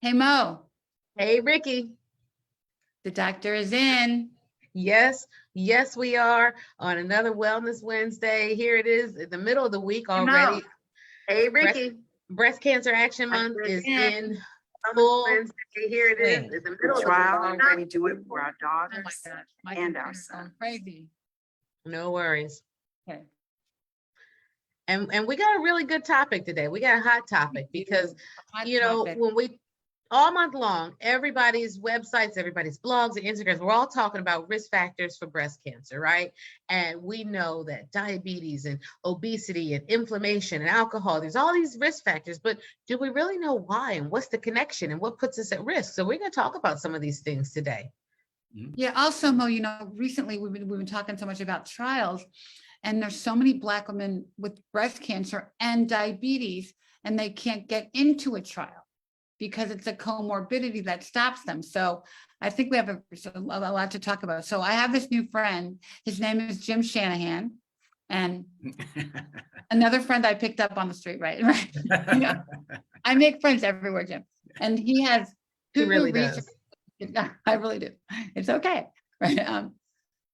Hey Mo, Hey, Ricky. the doctor is in. Yes, yes, we are on another Wellness Wednesday. Here it is in the middle of the week Hey Mo, already. Hey, Ricky. Breast Cancer Action Month doctor is is in. in full Wednesday, here it is, swing. in the middle of the Trial week. and ready to do it for our Oh my daughters gosh, my and our computer's going sons. crazy. No worries. Okay. And we got a really good topic today. We got a hot topic because, Hot you know, topic. when we all month long, everybody's websites, everybody's blogs and Instagrams, we're all talking about risk factors for breast cancer, right? And we know that diabetes and obesity and inflammation and alcohol, there's all these risk factors, but do we really know why and what's the connection and what puts us at risk? So we're going to talk about some of these things today. Yeah, also Mo, recently we've been talking so much about trials, and there's so many Black women with breast cancer and diabetes, and they can't get into a trial because it's a comorbidity that stops them. So I think we have a lot to talk about. So I have this new friend. His name is Jim Shanahan, and another friend I picked up on the street, right? Yeah. I make friends everywhere, Jim. And he has He two really research. does. I really do. It's okay. Right.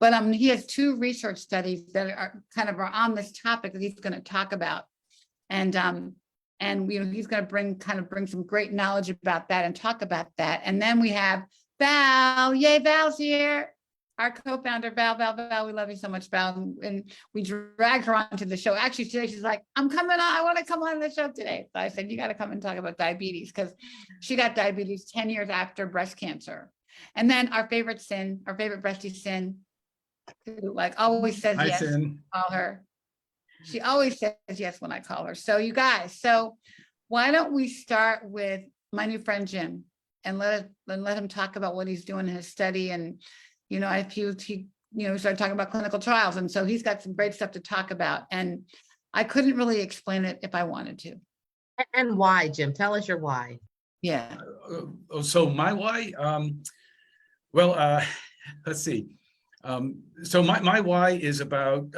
But he has two research studies that are on this topic that he's going to talk about. And he's going to bring some great knowledge about that and talk about that. And then we have Val. Yay, Val's here. Our co-founder, Val. We love you so much, Val. And we dragged her onto the show. Actually, today she's like, I'm coming on. I want to come on the show today. So I said, you got to come and talk about diabetes, because she got diabetes 10 years after breast cancer. And then our favorite bestie, Sin, who always says yes. Sin. Call her. She always says yes when I call her. So you guys, why don't we start with my new friend Jim and let him talk about what he's doing in his study. And if he started talking about clinical trials, and so he's got some great stuff to talk about. And I couldn't really explain it if I wanted to. And why, Jim? Tell us your why. Yeah. So my why, let's see. So my why is about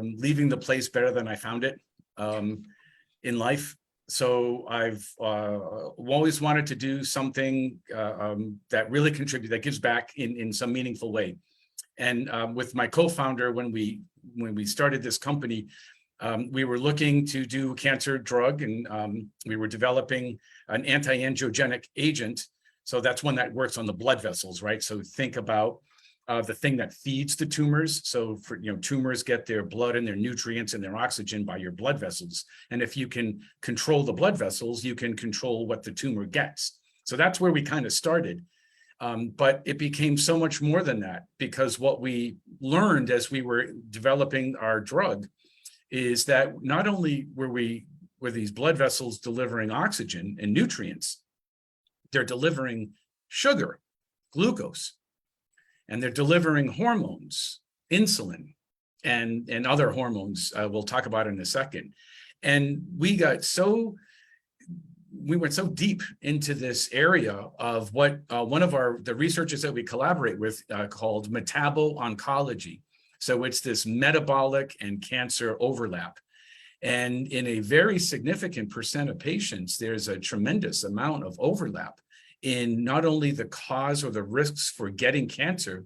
leaving the place better than I found it in life. So I've always wanted to do something that really contributes, that gives back in some meaningful way. And with my co-founder, when we started this company, we were looking to do cancer drug, and we were developing an anti-angiogenic agent. So that's one that works on the blood vessels, right? So think about the thing that feeds the tumors. So for tumors get their blood and their nutrients and their oxygen by your blood vessels. And if you can control the blood vessels, you can control what the tumor gets. So that's where we kind of started. But it became so much more than that, because what we learned as we were developing our drug is that not only were these blood vessels delivering oxygen and nutrients, they're delivering sugar, glucose, and they're delivering hormones, insulin, and other hormones we'll talk about in a second. And we went so deep into this area of what one of the researchers that we collaborate with called metabo-oncology. So it's this metabolic and cancer overlap. And in a very significant percent of patients, there's a tremendous amount of overlap in not only the cause or the risks for getting cancer,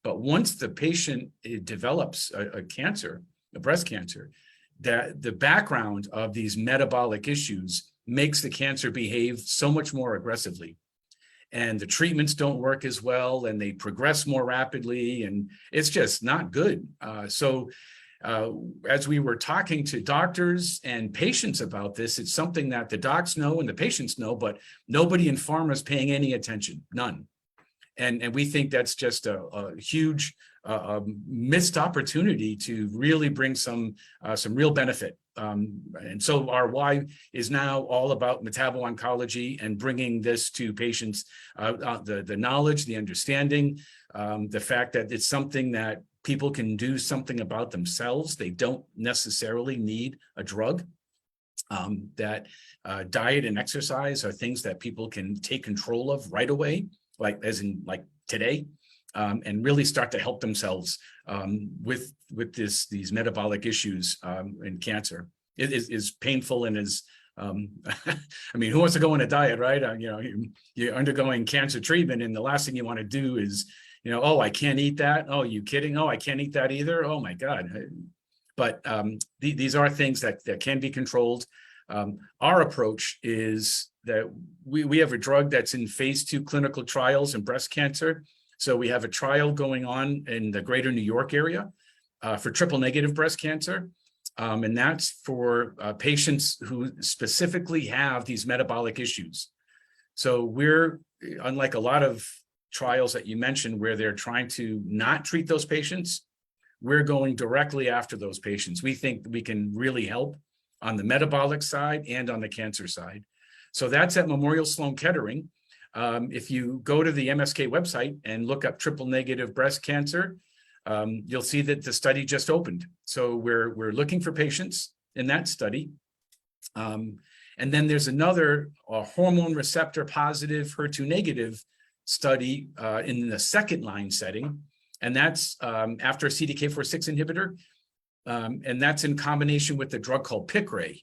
but once the patient develops a cancer, a breast cancer, that the background of these metabolic issues makes the cancer behave so much more aggressively. And the treatments don't work as well, and they progress more rapidly, and it's just not good. So as we were talking to doctors and patients about this, it's something that the docs know and the patients know, but nobody in pharma is paying any attention, none. And we think that's just a huge missed opportunity to really bring some real benefit. And so our why is now all about metabo-oncology and bringing this to patients, the knowledge, the understanding, the fact that it's something that people can do something about themselves. They don't necessarily need a drug. That diet and exercise are things that people can take control of right away, like today, and really start to help themselves with these metabolic issues in cancer. It is painful and is I mean, who wants to go on a diet, right? You're undergoing cancer treatment, and the last thing you want to do is, oh, I can't eat that. Oh, you kidding? Oh, I can't eat that either. Oh my God. But these are things that can be controlled. Our approach is that we have a drug that's in phase 2 clinical trials in breast cancer. So we have a trial going on in the greater New York area for triple negative breast cancer. And that's for patients who specifically have these metabolic issues. So we're, unlike a lot of trials that you mentioned where they're trying to not treat those patients, we're going directly after those patients. We think we can really help on the metabolic side and on the cancer side. So that's at Memorial Sloan Kettering. If you go to the MSK website and look up triple negative breast cancer, you'll see that the study just opened. So we're looking for patients in that study. And then there's another hormone receptor positive, HER2 negative study in the second line setting. And that's after a CDK4/6 inhibitor. And that's in combination with the drug called Piqray.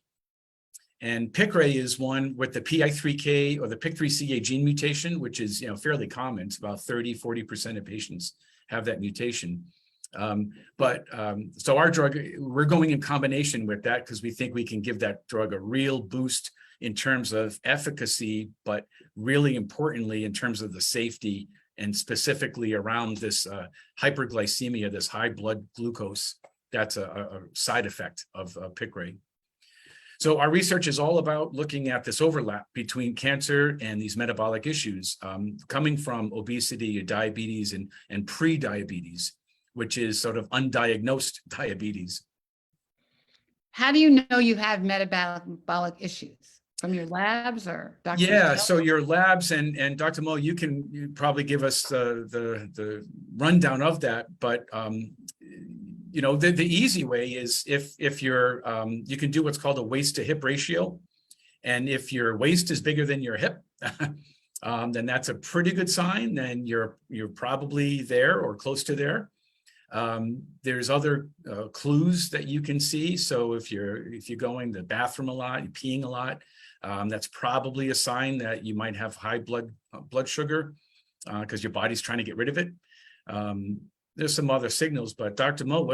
And Piqray is one with the PI3K or the PIK3CA gene mutation, which is fairly common. It's about 30–40% of patients have that mutation. So our drug, we're going in combination with that because we think we can give that drug a real boost in terms of efficacy, but really importantly in terms of the safety and specifically around this hyperglycemia, this high blood glucose. That's a side effect of Piqray. So our research is all about looking at this overlap between cancer and these metabolic issues coming from obesity, diabetes, and pre-diabetes, which is sort of undiagnosed diabetes. How do you know you have metabolic issues? From your labs or Dr. Yeah, Michelle? so your labs and Dr. Mo, you probably give us the rundown of that, but the easy way is if you're you can do what's called a waist to hip ratio, and if your waist is bigger than your hip, then that's a pretty good sign. Then you're probably there or close to there. There's other clues that you can see. So if you're going to the bathroom a lot, you're peeing a lot, that's probably a sign that you might have high blood sugar because your body's trying to get rid of it. There's some other signals, but Dr. Mo,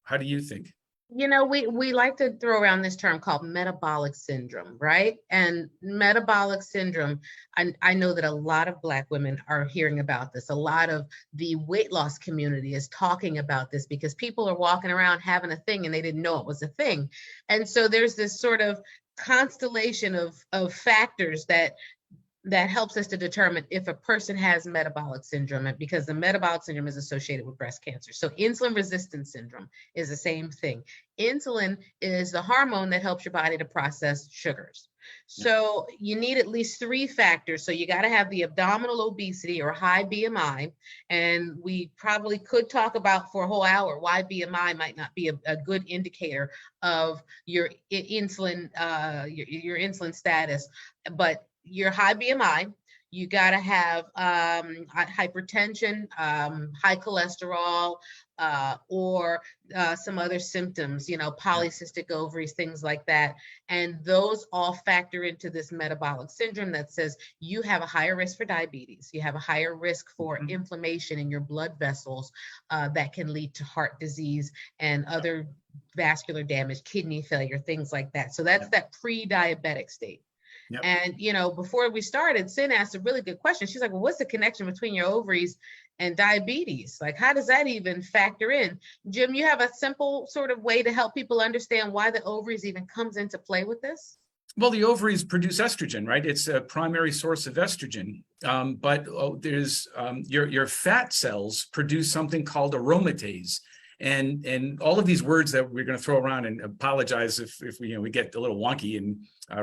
how do you think? We like to throw around this term called metabolic syndrome, right? And metabolic syndrome, I know that a lot of Black women are hearing about this. A lot of the weight loss community is talking about this because people are walking around having a thing and they didn't know it was a thing. And so there's this sort of constellation of factors that helps us to determine if a person has metabolic syndrome, because the metabolic syndrome is associated with breast cancer. So insulin resistance syndrome is the same thing. Insulin is the hormone that helps your body to process sugars. So you need at least 3 factors. So you got to have the abdominal obesity or high BMI. And we probably could talk about for a whole hour why BMI might not be a good indicator of your insulin, your insulin status. But your high BMI, you got to have hypertension, high cholesterol, or some other symptoms, polycystic ovaries, things like that. And those all factor into this metabolic syndrome that says you have a higher risk for diabetes. You have a higher risk for inflammation in your blood vessels that can lead to heart disease and other vascular damage, kidney failure, things like that. So that's that pre-diabetic state. Yep. And, before we started, Sin asked a really good question. She's like, well, what's the connection between your ovaries and diabetes? Like, how does that even factor in? Jim, you have a simple sort of way to help people understand why the ovaries even comes into play with this? Well, the ovaries produce estrogen, right? It's a primary source of estrogen. But there's your fat cells produce something called aromatase. And all of these words that we're going to throw around, and apologize if we get a little wonky, and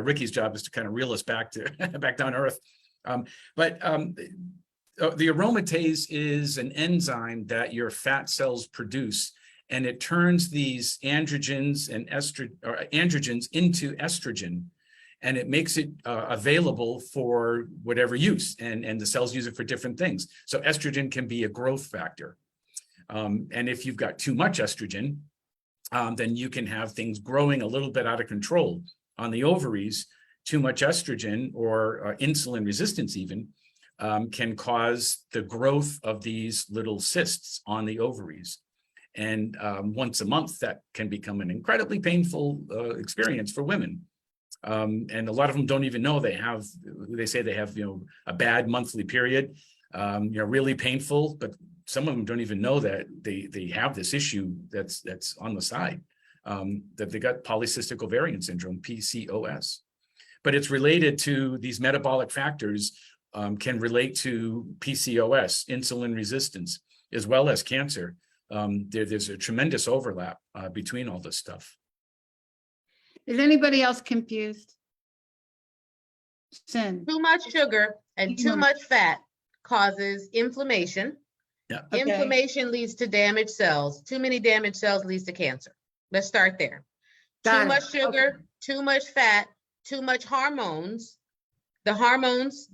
Ricky's job is to kind of reel us back down to earth. But the aromatase is an enzyme that your fat cells produce, and it turns these androgens and androgens into estrogen, and it makes it available for whatever use, and the cells use it for different things. So estrogen can be a growth factor. And if you've got too much estrogen, then you can have things growing a little bit out of control on the ovaries, too much estrogen or insulin resistance even can cause the growth of these little cysts on the ovaries. And once a month, that can become an incredibly painful experience for women. And a lot of them don't even know they say they have, a bad monthly period, really painful, but some of them don't even know that they have this issue that's on the side, that they got polycystic ovarian syndrome, PCOS. But it's related to these metabolic factors, can relate to PCOS, insulin resistance, as well as cancer. There's a tremendous overlap between all this stuff. Is anybody else confused? Sin. Too much sugar and too much fat causes inflammation. Yeah. Okay. Inflammation leads to damaged cells. Too many damaged cells leads to cancer. Let's start there. Got Too it. much sugar, too much fat, too much hormones. The hormones,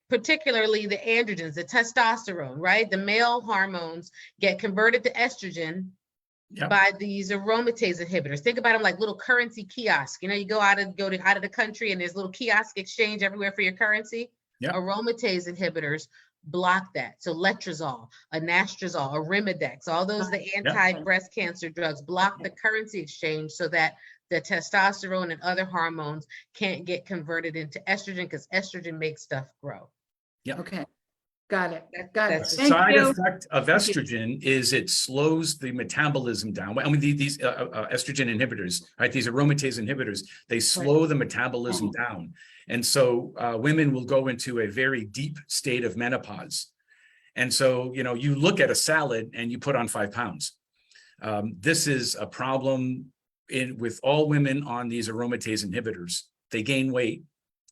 particularly the androgens, the testosterone, right? The male hormones get converted to estrogen Yep. by these aromatase inhibitors. Think about them like little currency kiosks. You go out of the country and there's little kiosk exchange everywhere for your currency. Yep. Aromatase inhibitors block that. So letrozole, anastrozole, arimidex, all those the anti-breast cancer drugs block the currency exchange so that the testosterone and other hormones can't get converted into estrogen because estrogen makes stuff grow. Okay. Got it. Got it. That's The Thank side you. effect of estrogen is it slows the metabolism down. I mean, these estrogen inhibitors, right? These aromatase inhibitors, they slow the metabolism down. And so women will go into a very deep state of menopause. And so, you look at a salad and you put on 5 pounds. This is a problem with all women on these aromatase inhibitors. They gain weight.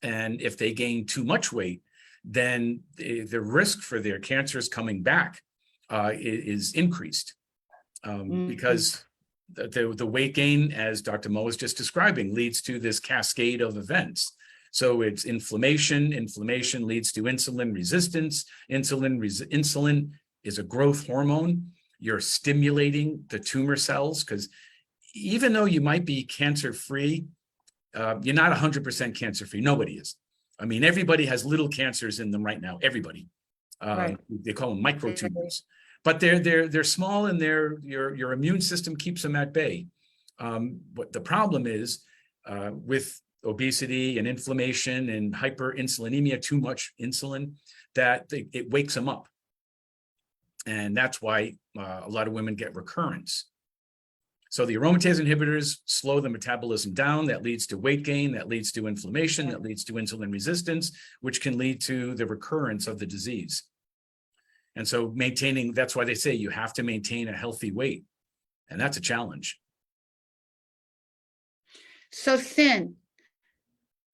And if they gain too much weight, then the risk for their cancers coming back is increased because the weight gain, as Dr. Mo was just describing, leads to this cascade of events. So it's inflammation. Inflammation leads to insulin resistance. Insulin is a growth hormone. You're stimulating the tumor cells because even though you might be cancer-free, you're not 100% cancer-free. Nobody is. I mean, everybody has little cancers in them right now. Everybody. Right. They call them microtumors, but they're small and your immune system keeps them at bay. What the problem is with obesity and inflammation and hyperinsulinemia, too much insulin, that it wakes them up, and that's why a lot of women get recurrence. So the aromatase inhibitors slow the metabolism down. That leads to weight gain. That leads to inflammation. That leads to insulin resistance, which can lead to the recurrence of the disease. And so that's why they say you have to maintain a healthy weight. And that's a challenge. So Sin,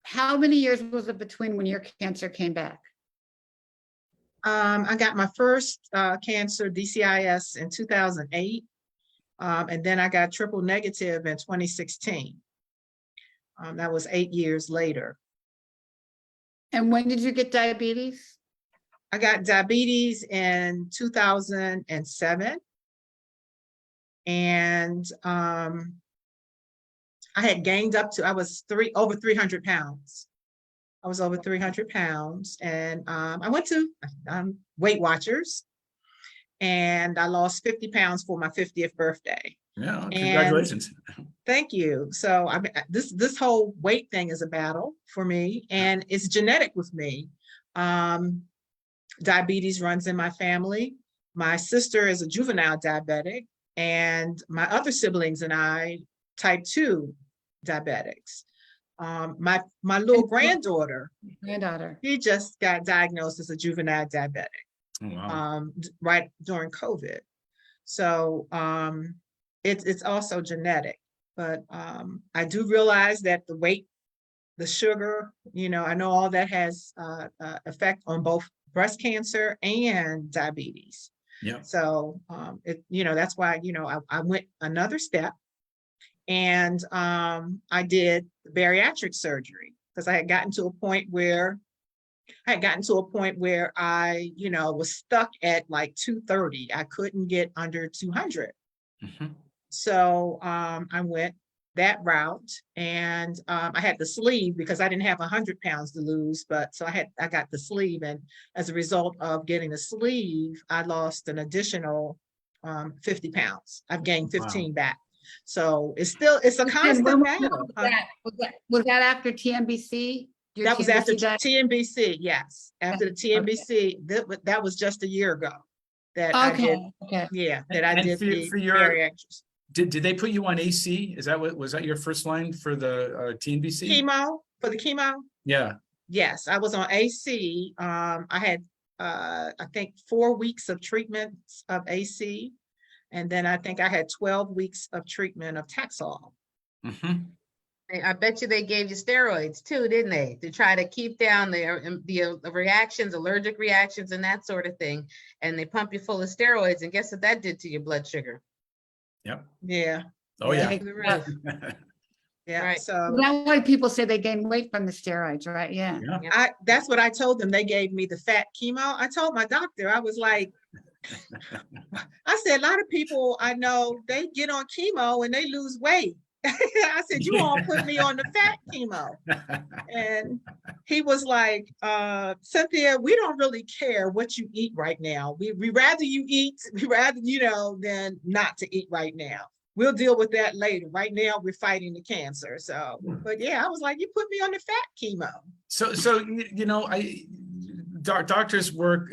how many years was it between when your cancer came back? I got my first cancer, DCIS, in 2008. And then I got triple negative in 2016. That was 8 years later. And when did you get diabetes? I got diabetes in 2007. And I had gained I was over 300 pounds. I was over 300 pounds. And I went to Weight Watchers. And I lost 50 pounds for my 50th birthday. Yeah, congratulations. Thank you. So I mean, this whole weight thing is a battle for me, and it's genetic with me. Diabetes runs in my family. My sister is a juvenile diabetic, and my other siblings and I, type 2 diabetics. My little granddaughter, she just got diagnosed as a juvenile diabetic. Oh, wow. Right during COVID. So it's also genetic, but I do realize that the weight, the sugar, I know all that has effect on both breast cancer and diabetes. Yeah. So that's why, I went another step, and I did bariatric surgery because I had gotten to a point where I was stuck at like 230. I couldn't get under 200. Mm-hmm. So I went that route. And I had the sleeve because I didn't have 100 pounds to lose, but so I got the sleeve. And as a result of getting the sleeve, I lost an additional 50 pounds. I've gained 15 back. So it's a And constant when battle. was that after TNBC? Your That was after TNBC diet? TNBC, yes. After the TNBC, that was just a year ago that I did, Okay. yeah, that I And did for the your- bariatrics. Did they put you on AC? Is that what, was that your first line for the TNBC? Chemo, for the chemo? Yeah. Yes, I was on AC. I had, I think 4 weeks of treatments of AC. And then I think I had 12 weeks of treatment of Taxol. Mhm. I bet you they gave you steroids too, didn't they? To try to keep down the reactions, allergic reactions and that sort of thing. And they pump you full of steroids. And guess what that did to your blood sugar? Yep. Yeah, Oh, yeah. Through the roof. yeah. Right. So That's why people say they gain weight from the steroids, right? Yeah. Yeah. that's what I told them. They gave me the fat chemo. I told my doctor, I was like, I said, a lot of people I know, they get on chemo and they lose weight. I said, you all put me on the fat chemo. And he was like, Cynthia, we don't really care what you eat right now. We rather you eat, we rather, than not to eat right now. We'll deal with that later. Right now, we're fighting the cancer. So, but yeah, I was like, you put me on the fat chemo. So doctors work,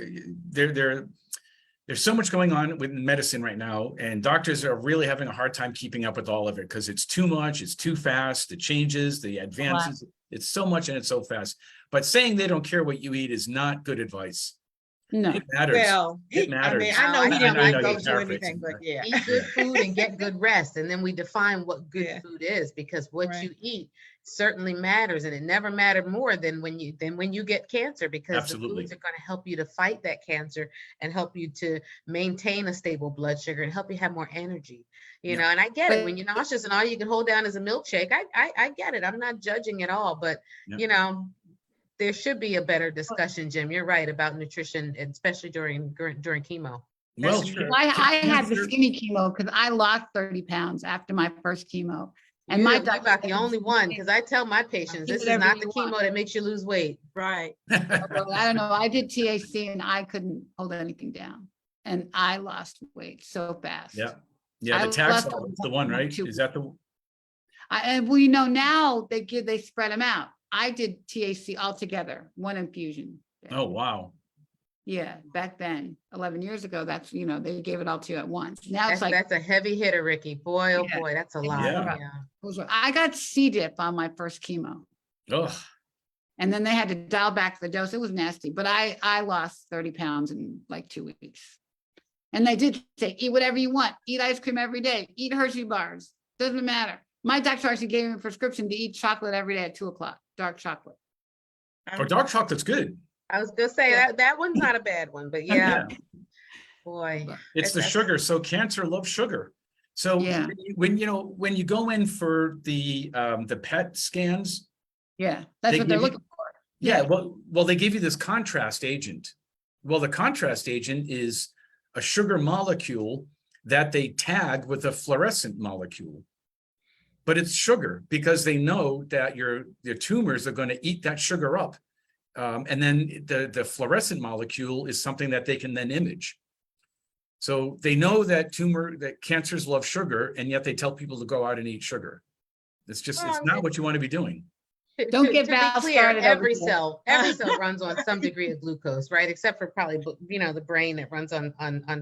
there's so much going on with medicine right now, and doctors are really having a hard time keeping up with all of it because it's too much, it's too fast, the changes, the advances, it's so much and it's so fast. But saying they don't care what you eat is not good advice. No. It matters. Well, It matters. I know he I didn't know like you're go to paraphrasing, anything, but but- yeah. Eat good food and get good rest. And then we define what good Yeah. food is, because what Right. you eat certainly matters. And it never mattered more than when you get cancer, because Absolutely. the foods are going to help you to fight that cancer and help you to maintain a stable blood sugar and help you have more energy. You Yeah. know, and I get it But- when you're nauseous and all you can hold down is a milkshake. I get it. I'm not judging at all, but Yeah. there should be a better discussion, Jim. You're right about nutrition, and especially during chemo. Well, true. I had the cancer- skinny chemo because I lost 30 pounds after my first chemo. And my You're doctor about the said, only one, because I tell my patients, Do this is whatever not you the want. chemo that makes you lose weight. Right. Well, I don't know. I did TAC and I couldn't hold anything down. And I lost weight so fast. Yeah. Yeah, I the tax left law is the one, right? two Is that the, And now they spread them out. I did TAC altogether, one infusion. oh, wow. Yeah, back then, 11 years ago, that's, they gave it all to you at once. Now it's like, That's a heavy hitter, Ricky. Boy, oh Yeah. boy, that's a lot. Yeah. Yeah. I got C. diff on my first chemo. Oh, And then they had to dial back the dose. It was nasty, but I lost 30 pounds in like 2 weeks. And they did say, eat whatever you want, eat ice cream every day, eat Hershey bars, doesn't matter. My doctor actually gave me a prescription to eat chocolate every day at 2:00, dark chocolate. or dark chocolate's good. I was gonna say that one's not a bad one, but yeah, boy. It's the That's- sugar. So cancer loves sugar. So Yeah. when you go in for the PET scans, Yeah, that's They what they're give you- looking for. yeah, Yeah. well, they give you this contrast agent. Well, the contrast agent is a sugar molecule that they tag with a fluorescent molecule. But it's sugar because they know that your tumors are going to eat that sugar up. And then the fluorescent molecule is something that they can then image. So they know that cancers love sugar, and yet they tell people to go out and eat sugar. It's Well, not what you want to be doing. Don't get To be Val clear, started over every here. cell runs on some degree of glucose, right? Except for probably, the brain that runs on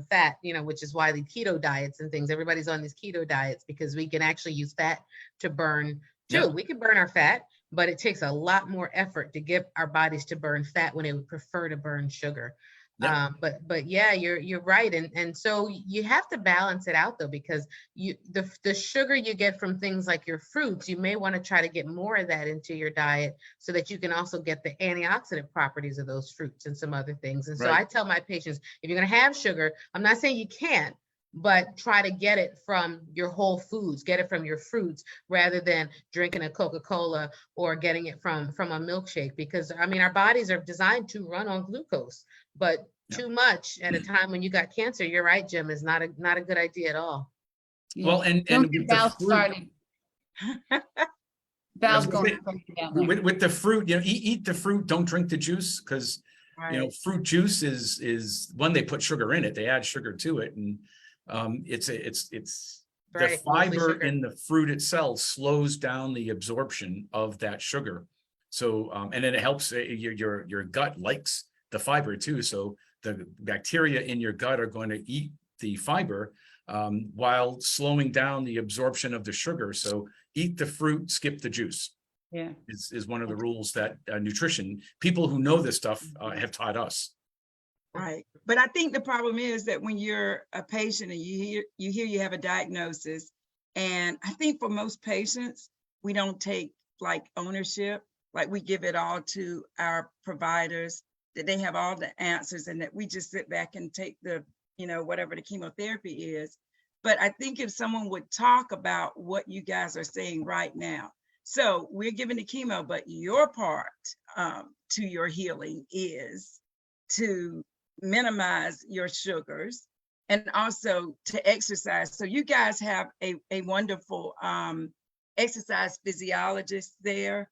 fat, which is why the keto diets and things, everybody's on these keto diets because we can actually use fat to burn too. Yep. We can burn our fat, but it takes a lot more effort to get our bodies to burn fat when they would prefer to burn sugar. Yep. But yeah, you're right. And so you have to balance it out though, because the sugar you get from things like your fruits, you may want to try to get more of that into your diet so that you can also get the antioxidant properties of those fruits and some other things. And so Right. I tell my patients, if you're going to have sugar, I'm not saying you can't, but try to get it from your whole foods, get it from your fruits rather than drinking a Coca-Cola or getting it from a milkshake, because our bodies are designed to run on glucose, but too much at a time when you got cancer, you're right, Jim, is not a good idea at all. Yeah. Well, and Don't with get the Val fruit- started. Val's gonna going say, crazy down there. with the fruit, you know, eat the fruit, don't drink the juice, because you know, Right. fruit juice is one, they put sugar in it, they add sugar to it, and it's the Right, mostly fiber sugar. in the fruit itself slows down the absorption of that sugar. So and then it helps your gut likes the fiber too. So the bacteria in your gut are going to eat the fiber while slowing down the absorption of the sugar. So eat the fruit, skip the juice. Yeah. Is one of the rules that nutrition people who know this stuff have taught us. Right. But I think the problem is that when you're a patient and you hear you have a diagnosis, and I think for most patients, we don't take like ownership, like we give it all to our providers, that they have all the answers and that we just sit back and take the, you know, whatever the chemotherapy is. But I think if someone would talk about what you guys are saying right now, so we're giving the chemo, but your part to your healing is to minimize your sugars and also to exercise. So you guys have a wonderful exercise physiologist there.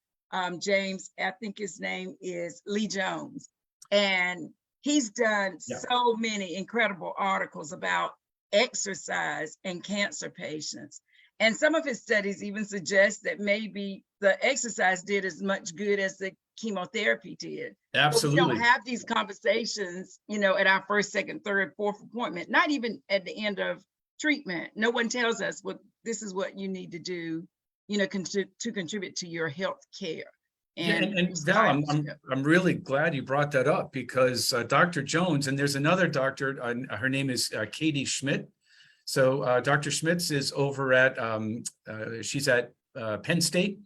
James, I think his name is Lee Jones. And he's done so many incredible articles about exercise in cancer patients. And some of his studies even suggest that maybe the exercise did as much good as the chemotherapy did. Absolutely. But we don't have these conversations, you know, at our first, second, third, fourth appointment, not even at the end of treatment. No one tells us, well, this is what you need to do, you know, to contribute to your health care. And Val, I'm really glad you brought that up, because Dr. Jones, and there's another doctor, her name is Katie Schmidt. So Dr. Schmitz is over at, she's at Penn State,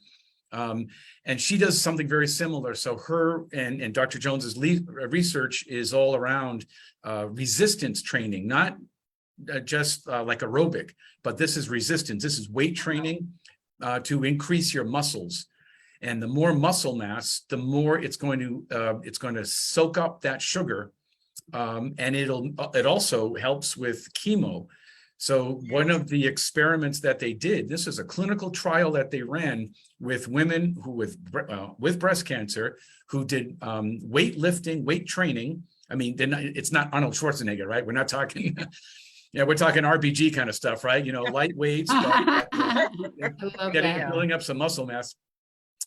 and she does something very similar. So her and Dr. Jones's research is all around resistance training, not just like aerobic, but this is resistance. This is weight training to increase your muscles. And the more muscle mass, the more it's going to soak up that sugar, and it also helps with chemo. So one of the experiments that they did, this is a clinical trial that they ran with women who with breast cancer who did weightlifting, weight training. I mean, it's not Arnold Schwarzenegger, right? We're not talking, we're talking RBG kind of stuff, right? You know, light weights, building up some muscle mass.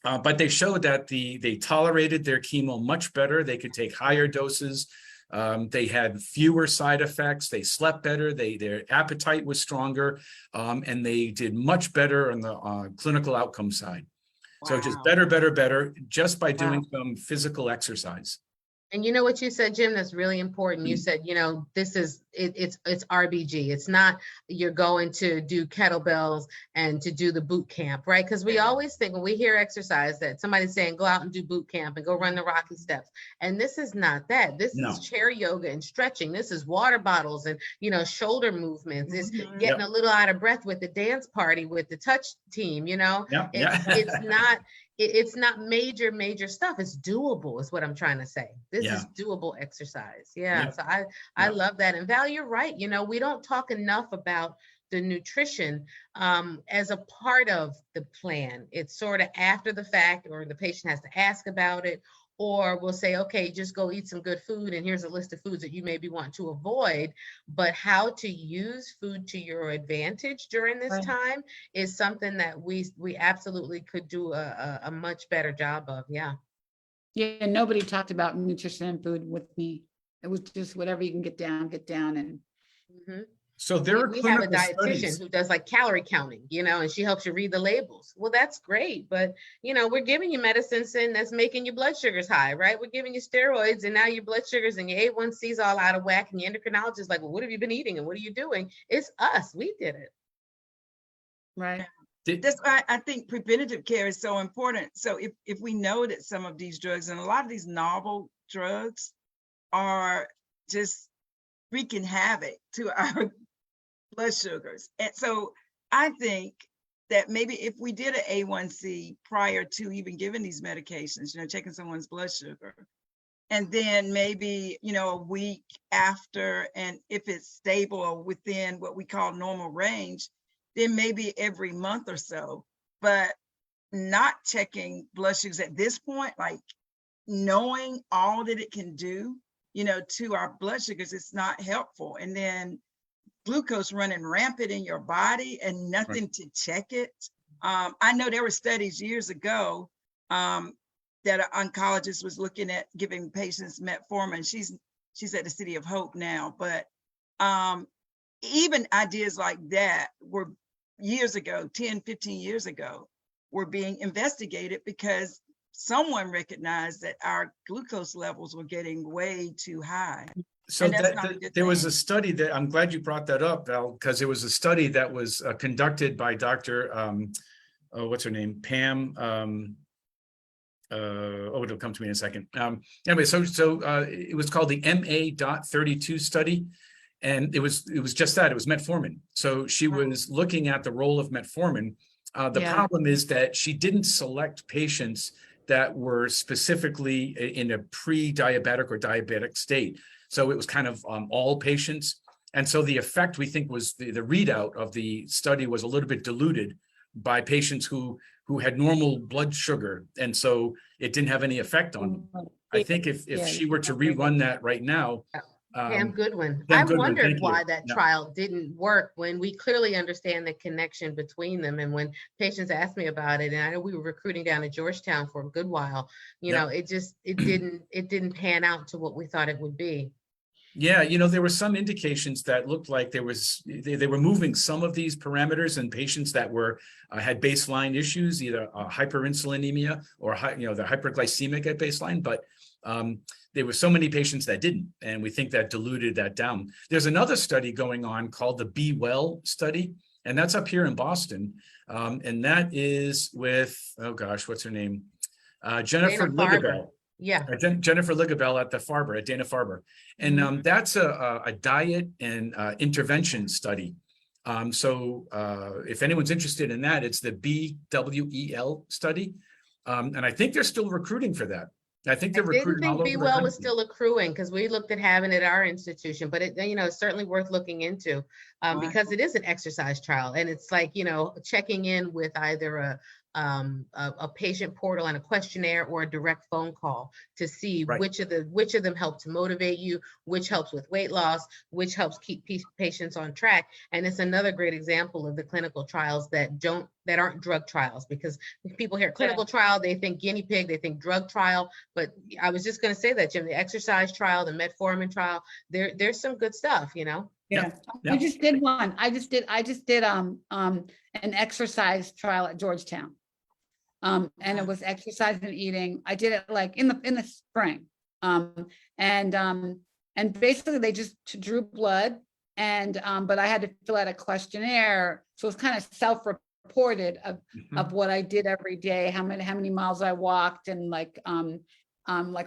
But they showed that they tolerated their chemo much better. They could take higher doses. They had fewer side effects. They slept better. Their appetite was stronger, and they did much better on the clinical outcome side. Wow. So just better, just by doing some physical exercise. And you know what you said, Jim, that's really important. You said, you know, this is, it's RBG. It's not you're going to do kettlebells and to do the boot camp, right? Because we always think when we hear exercise that somebody's saying, go out and do boot camp and go run the Rocky Steps. And this is not that. This is chair yoga and stretching. This is water bottles and, you know, shoulder movements. It's getting a little out of breath with the dance party, with the touch team, you know, it's not major stuff. It's doable is what I'm trying to say. This is doable exercise. So I love that. And Val, you're right. You know, we don't talk enough about the nutrition as a part of the plan. It's sort of after the fact, or the patient has to ask about it, or we'll say, okay, just go eat some good food and here's a list of foods that you maybe want to avoid. But how to use food to your advantage during this time is something that we absolutely could do a much better job of. Yeah, nobody talked about nutrition and food with me. It was just whatever you can get down and So we have a dietitian who does like calorie counting, you know, and she helps you read the labels. Well, that's great. But, you know, we're giving you medicines and that's making your blood sugars high, right? We're giving you steroids and now your blood sugars and your A1C's all out of whack. And your endocrinologist is like, well, what have you been eating and what are you doing? It's us. We did it. Right. That's why I think preventative care is so important. So if we know that some of these drugs and a lot of these novel drugs are just wreaking havoc to our blood sugars. And so I think that maybe if we did an A1C prior to even giving these medications, you know, checking someone's blood sugar, and then maybe, you know, a week after, and if it's stable or within what we call normal range, then maybe every month or so, but not checking blood sugars at this point, like knowing all that it can do, to our blood sugars, it's not helpful. And then glucose running rampant in your body and nothing to check it. I know there were studies years ago that an oncologist was looking at giving patients metformin. She's at the City of Hope now, but even ideas like that were years ago, 10, 15 years ago, were being investigated because someone recognized that our glucose levels were getting way too high. So And that's not a good there was thing. a study that, I'm glad you brought that up, Val, because it was a study that was conducted by Dr. What's her name? Pam. It'll come to me in a second. Anyway, so it was called the MA.32 study. And it was just that, it was metformin. So she was looking at the role of metformin. The Yeah. problem is that she didn't select patients that were specifically in a pre-diabetic or diabetic state. So it was kind of all patients. And so the effect, we think, was the readout of the study was a little bit diluted by patients who had normal blood sugar. And so it didn't have any effect on them. I think if Yeah. she were to rerun that right now. Pam Goodwin. Pam I Goodwin, wondered thank you. why that Yeah. trial didn't work when we clearly understand the connection between them. And when patients asked me about it, and I know we were recruiting down at Georgetown for a good while, Yeah. it didn't pan out to what we thought it would be. Yeah, there were some indications that looked like they were moving some of these parameters in patients that were had baseline issues, either hyperinsulinemia or the hyperglycemic at baseline. But there were so many patients that didn't, and we think that diluted that down. There's another study going on called the Be Well study, and that's up here in Boston, and that is with what's her name? Jennifer Dana Farber. Ligabell. Yeah. Jennifer Ligabell at Dana-Farber. And that's a diet and intervention study. So if anyone's interested in that, it's the BWEL study. And I think they're still recruiting for that. I think I they're didn't recruiting all think over Be the Well was country. still accruing because we looked at having it at our institution, but it's certainly worth looking into because it is an exercise trial, and it's like, checking in with either a patient portal and a questionnaire or a direct phone call to see Right. which of them help to motivate you, which helps with weight loss, which helps keep patients on track. And it's another great example of the clinical trials that aren't drug trials, because if people hear clinical trial, they think guinea pig, they think drug trial. But I was just going to say that, Jim, the exercise trial, the metformin trial, there's some good stuff, Yeah. Yeah. I just did one. I just did an exercise trial at Georgetown. And it was exercise and eating. I did it like in the spring. And basically they just drew blood but I had to fill out a questionnaire. So it's kind of self-reported of what I did every day, how many miles I walked, and like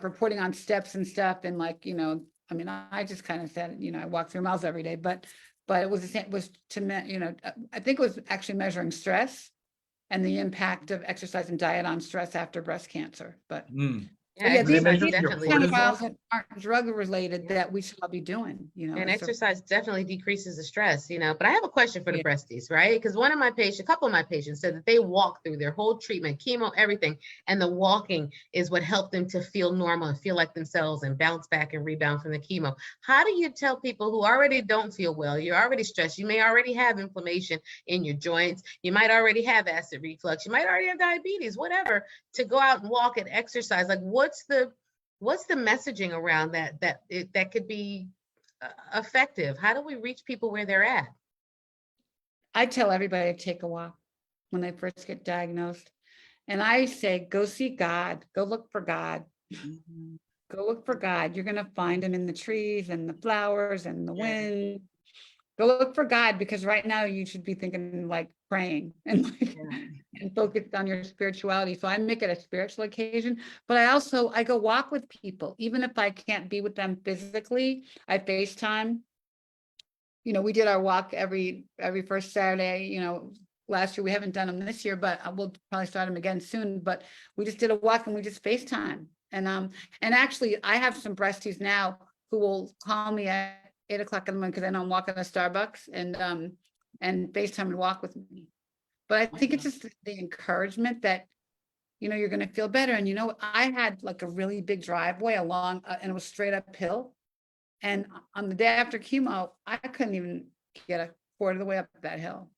reporting on steps and stuff. And I just kind of said, I walk 3 miles every day, but it was I think it was actually measuring stress and the impact of exercise and diet on stress after breast cancer. But Yeah, these measure are your definitely. kind of cortisol? trials that aren't drug related that we should all be doing, And as a- exercise definitely decreases the stress, but I have a question for the Yeah. breasties, right? Because a couple of my patients said that they walked through their whole treatment, chemo, everything, and the walking is what helped them to feel normal and feel like themselves and bounce back and rebound from the chemo. How do you tell people who already don't feel well, you're already stressed, you may already have inflammation in your joints, you might already have acid reflux, you might already have diabetes, whatever, to go out and walk and exercise? Like, what's the messaging around that could be effective? How do we reach people where they're at? I tell everybody to take a walk when they first get diagnosed. And I say, go see God, go look for God, Mhm. go look for God. You're going to find him in the trees and the flowers and the Yeah. wind. Go look for God, because right now you should be thinking like praying and focused on your spirituality. So I make it a spiritual occasion, but I go walk with people, even if I can't be with them physically. I FaceTime. We did our walk every first Saturday, last year. We haven't done them this year, but we'll probably start them again soon. But we just did a walk and we just FaceTime. And actually I have some breasties now who will call me at 8 o'clock in the morning because I know I'm walking to Starbucks and FaceTime and walk with me. But I think it's just the encouragement that, you know, you're gonna feel better. And you know, I had like a really big driveway along, and it was straight uphill. And on the day after chemo, I couldn't even get a quarter of the way up that hill.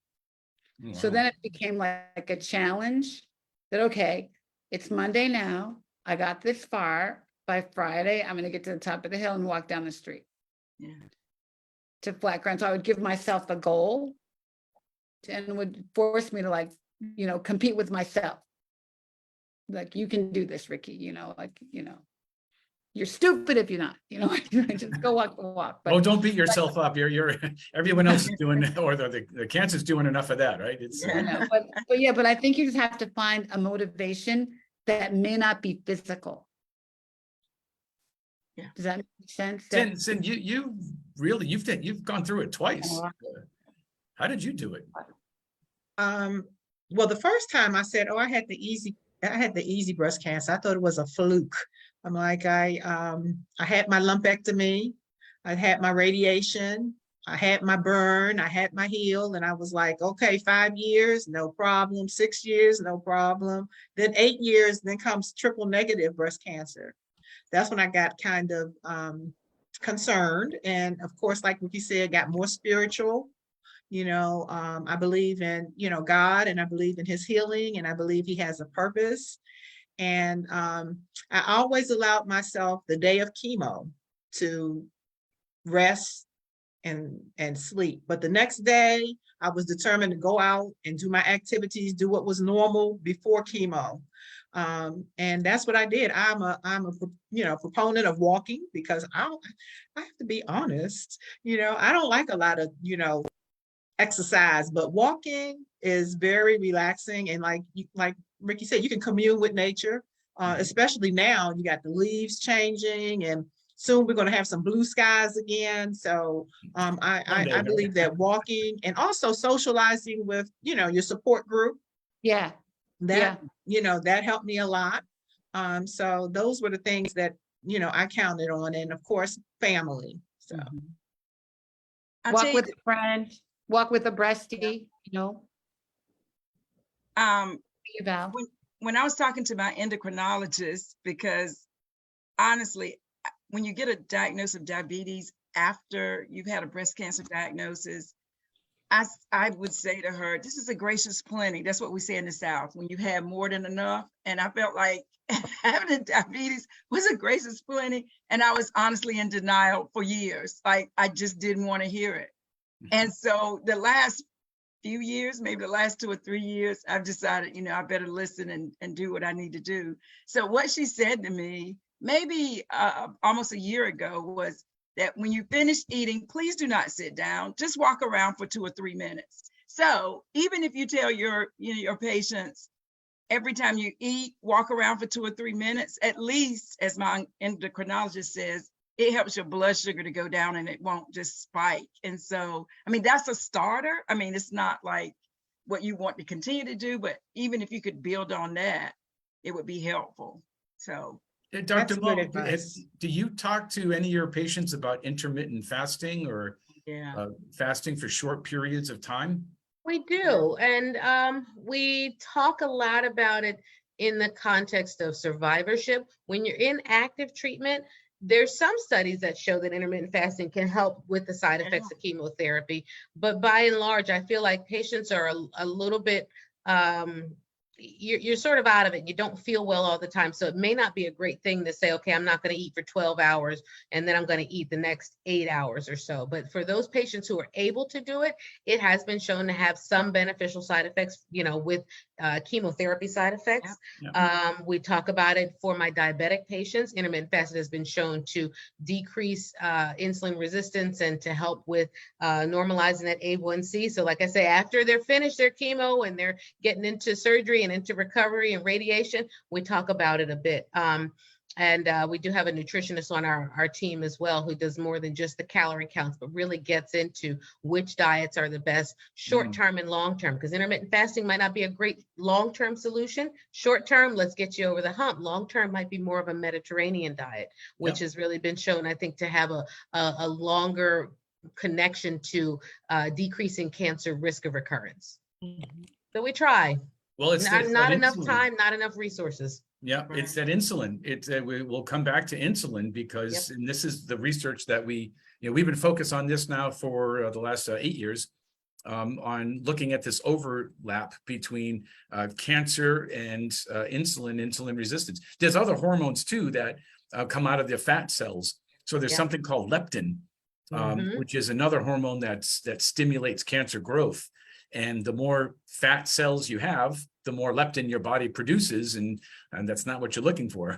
So Wow. then it became like a challenge that, okay, it's Monday now. I got this far. By Friday, I'm gonna get to the top of the hill and walk down the street Yeah. to flat ground. So I would give myself the goal and it would force me to, like, you know, compete with myself. Like, you can do this, Ricky, you know, like, you know, you're stupid if you're not, you know, just go walk the walk. Oh, But don't beat yourself up. You're, everyone else is doing, or the cancer's doing enough of that, right? It's, I know, but yeah, but I think you just have to find a motivation that may not be physical. Yeah. Does that make sense? That- Sin, you really, you've gone through it twice. How did you do it? Well, the first time I said, oh, I had the easy breast cancer. I thought it was a fluke. I'm like, I had my lumpectomy, I had my radiation, I had my burn, I had my heal, and I was like, okay, 5 years, no problem. 6 years, no problem. Then 8 years, then comes triple negative breast cancer. That's when I got kind of concerned. And of course, like Ricky said, got more spiritual. You know, I believe in, you know, God, and I believe in his healing, and I believe he has a purpose. And I always allowed myself the day of chemo to rest and sleep. But the next day, I was determined to go out and do my activities, do what was normal before chemo. And that's what I did. I'm a you know, proponent of walking, because I have to be honest, you know, I don't like a lot of, you know, exercise, but walking is very relaxing. And like Ricky said, you can commune with nature, especially now you got the leaves changing, and soon we're going to have some blue skies again. So I believe that walking and also socializing with, you know, your support group, Yeah, that, you know, that helped me a lot. So those were the things that, you know, I counted on. And of course, family. So I'll walk tell with you, a friend, walk with a breastie, you know, you Val. when I was talking to my endocrinologist, because honestly, when you get a diagnosis of diabetes after you've had a breast cancer diagnosis, I would say to her, this is a gracious plenty. That's what we say in the South, when you have more than enough. And I felt like having a diabetes was a gracious plenty. And I was honestly in denial for years. Like, I just didn't want to hear it. And so the last few years, maybe the last 2 or 3 years, I've decided, you know, I better listen and do what I need to do. So what she said to me, maybe almost a year ago, was that when you finish eating, please do not sit down, just walk around for 2 or 3 minutes. So even if you tell your patients, every time you eat, walk around for 2 or 3 minutes, at least, as my endocrinologist says, it helps your blood sugar to go down and it won't just spike. And so, I mean, that's a starter. I mean, it's not like what you want to continue to do, but even if you could build on that, it would be helpful. So, Dr. That's good Mo, advice. do you talk to any of your patients about intermittent fasting or yeah. fasting for short periods of time? We do, and we talk a lot about it in the context of survivorship. When you're in active treatment, there's some studies that show that intermittent fasting can help with the side effects of chemotherapy, but by and large, I feel like patients are a little bit, you're sort of out of it. You don't feel well all the time. So it may not be a great thing to say, okay, I'm not going to eat for 12 hours and then I'm going to eat the next 8 hours or so. But for those patients who are able to do it, it has been shown to have some beneficial side effects, you know, with chemotherapy side effects. We talk about it for my diabetic patients. Intermittent fasting has been shown to decrease insulin resistance and to help with normalizing that A1C. So like I say, after they're finished their chemo and they're getting into surgery and into recovery and radiation, we talk about it a bit. And we do have a nutritionist on our team as well, who does more than just the calorie counts, but really gets into which diets are the best short-term and long-term, because intermittent fasting might not be a great long-term solution. Short-term, let's get you over the hump. Long-term might be more of a Mediterranean diet, which has really been shown, I think, to have a longer connection to decreasing cancer risk of recurrence. So we try. Well, it's Not, that not enough insulin. time, not enough resources. Yeah, it's that insulin. We will come back to insulin because, and this is the research that we've been focused on this now for the last 8 years, on looking at this overlap between cancer and insulin resistance. There's other hormones too that come out of the fat cells. So there's Yeah. something called leptin, which is another hormone that stimulates cancer growth. And the more fat cells you have, the more leptin your body produces, and that's not what you're looking for.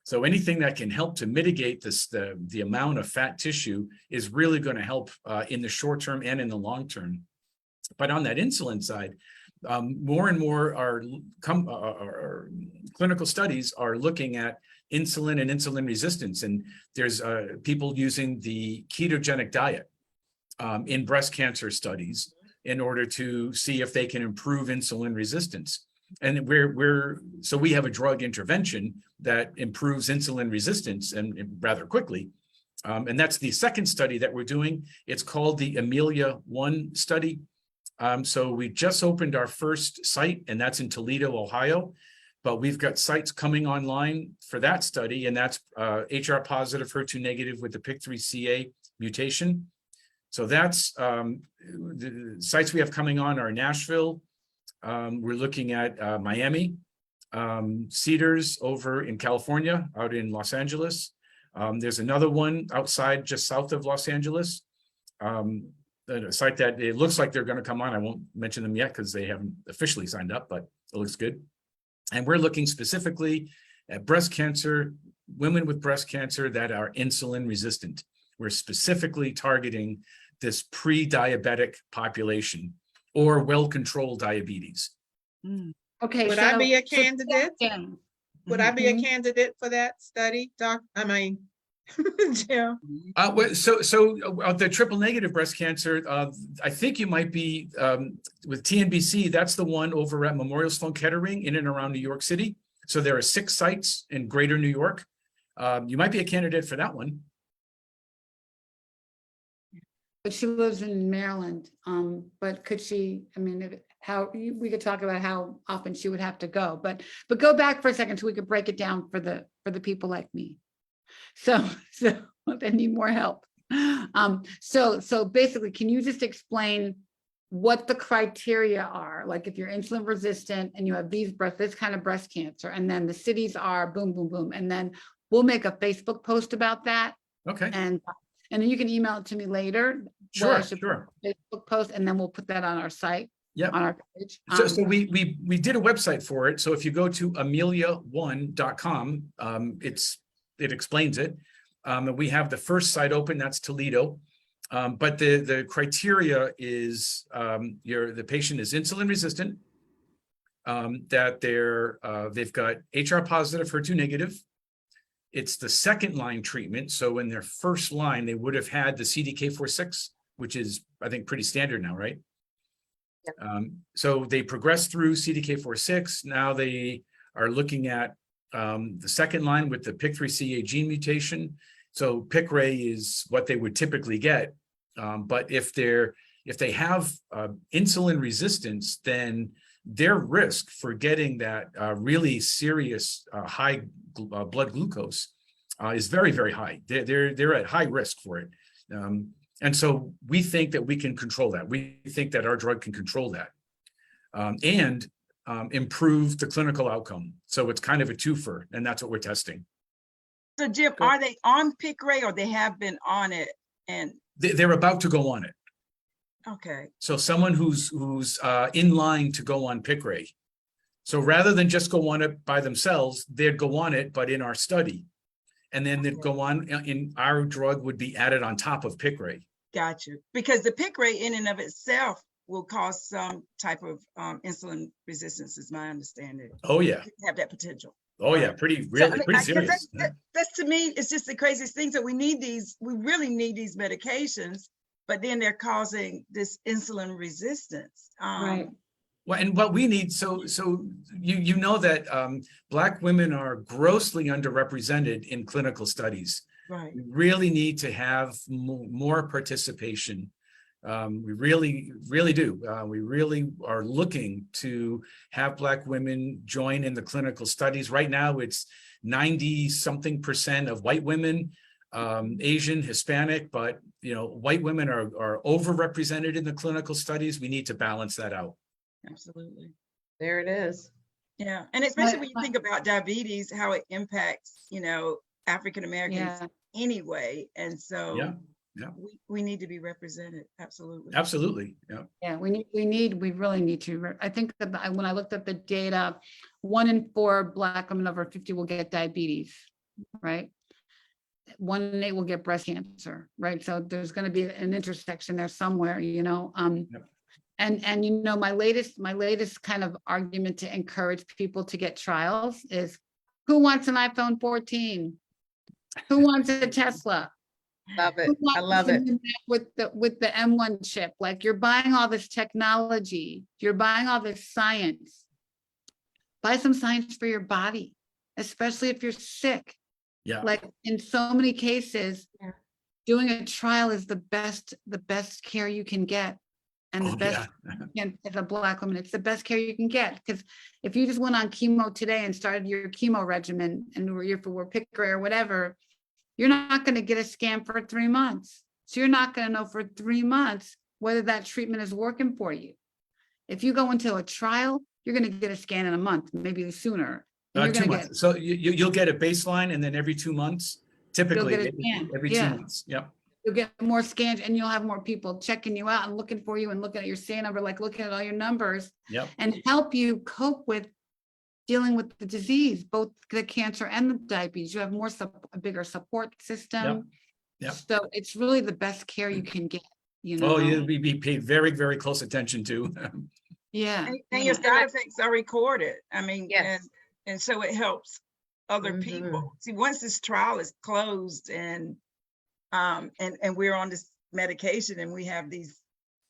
So anything that can help to mitigate the amount of fat tissue is really going to help in the short term and in the long term. But on that insulin side, more and more our clinical studies are looking at insulin and insulin resistance, and there's people using the ketogenic diet in breast cancer studies in order to see if they can improve insulin resistance. And so we have a drug intervention that improves insulin resistance and rather quickly. And that's the second study that we're doing. It's called the Amelia-1 study. So we just opened our first site, and that's in Toledo, Ohio. But we've got sites coming online for that study, and that's HR positive, HER2 negative with the PIK3CA mutation. So that's the sites we have coming on are Nashville. We're looking at Miami, Cedars over in California, out in Los Angeles. There's another one outside, just south of Los Angeles. A site that it looks like they're going to come on. I won't mention them yet because they haven't officially signed up, but it looks good. And we're looking specifically at breast cancer, women with breast cancer that are insulin resistant. We're specifically targeting this pre-diabetic population or well-controlled diabetes. Okay. Would I be a so candidate? Jim, Would I be a Mhm. candidate for that study, Jim? The triple negative breast cancer, I think you might be with TNBC. That's the one over at Memorial Sloan Kettering in and around New York City. So there are 6 sites in greater New York. You might be a candidate for that one. But she lives in Maryland. But could she, I mean, we could talk about how often she would have to go, but go back for a second so we could break it down for the people like me. So they need more help. So basically, can you just explain what the criteria are? Like if you're insulin resistant and you have this kind of breast cancer, and then the cities are boom, boom, boom. And then we'll make a Facebook post about that. Okay, And then you can email it to me later. what I sure, should sure. put on Facebook post, and then we'll put that on our site. Yep. On our page. So we did a website for it. So if you go to amelia1.com, it explains it. And we have the first site open, that's Toledo. But the criteria is the patient is insulin resistant, that they've got HR positive, HER2 negative. It's the second line treatment. So in their first line, they would have had the CDK4/6, which is, I think, pretty standard now, right? So they progress through CDK4/6. Now they are looking at the second line with the PIK3CA gene mutation. So Piqray is what they would typically get. But if they have insulin resistance, then their risk for getting that really serious high blood glucose is very, very high. They're at high risk for it. And so we think that we can control that. We think that our drug can control that and improve the clinical outcome. So it's kind of a twofer, and that's what we're testing. So Jim, Good. are they on Piqray or they have been on it? And They're about to go on it. okay, So someone who's in line to go on Piqray. So rather than just go on it by themselves, they'd go on it, but in our study. And then they'd go on, in our drug would be added on top of Piqray. got you. Because the Piqray in and of itself will cause some type of insulin resistance, is my understanding. Oh, yeah. Have that potential. Oh, yeah. Pretty, really, pretty serious. That's to me, it's just the craziest things that we really need these medications, but then they're causing this insulin resistance. Right. Well, and what we need, so you know that Black women are grossly underrepresented in clinical studies. Right. We really need to have more participation We really, really do. We really are looking to have Black women join in the clinical studies. Right now, it's 90-something% of white women, Asian, Hispanic, but white women are overrepresented in the clinical studies. We need to balance that out. Absolutely. There it is. Yeah. And especially when you think about diabetes, how it impacts, African Americans Yeah. anyway. And so Yeah. we need to be represented. Absolutely. Absolutely. Yeah. Yeah, we really need to. I think that when I looked at the data, 1 in 4 Black women over 50 will get diabetes, right? 1 in 8 will get breast cancer, right? So there's going to be an intersection there somewhere, Yep. And my latest kind of argument to encourage people to get trials is, who wants an iPhone 14? Who wants a Tesla? Love it. Who I wants love to it. do that with the M1 chip? Like, you're buying all this technology, you're buying all this science. Buy some science for your body, especially if you're sick. Yeah. Like, in so many cases, Yeah. doing a trial is the best care you can get. And the Oh, best, yeah. as a Black woman, it's the best care you can get. Because if you just went on chemo today and started your chemo regimen and were Piqray or whatever, you're not going to get a scan for 3 months. So you're not going to know for 3 months whether that treatment is working for you. If you go into a trial, you're going to get a scan in a month, maybe sooner. And you're 2 gonna months. So you'll get a baseline, and then every 2 months, typically get a scan. every Yeah. 2 months. Yep. You'll get more scans, and you'll have more people checking you out and looking for you and looking at your scan number, like looking at all your numbers, Yep. and help you cope with dealing with the disease, both the cancer and the diabetes. You have a bigger support system. Yep. So it's really the best care you can get, Oh, you'll be paid very, very close attention to. Yeah. And your And side effects are recorded. I mean, Yes. and so it helps other Mhm. people. See, once this trial is closed and we're on this medication and we have these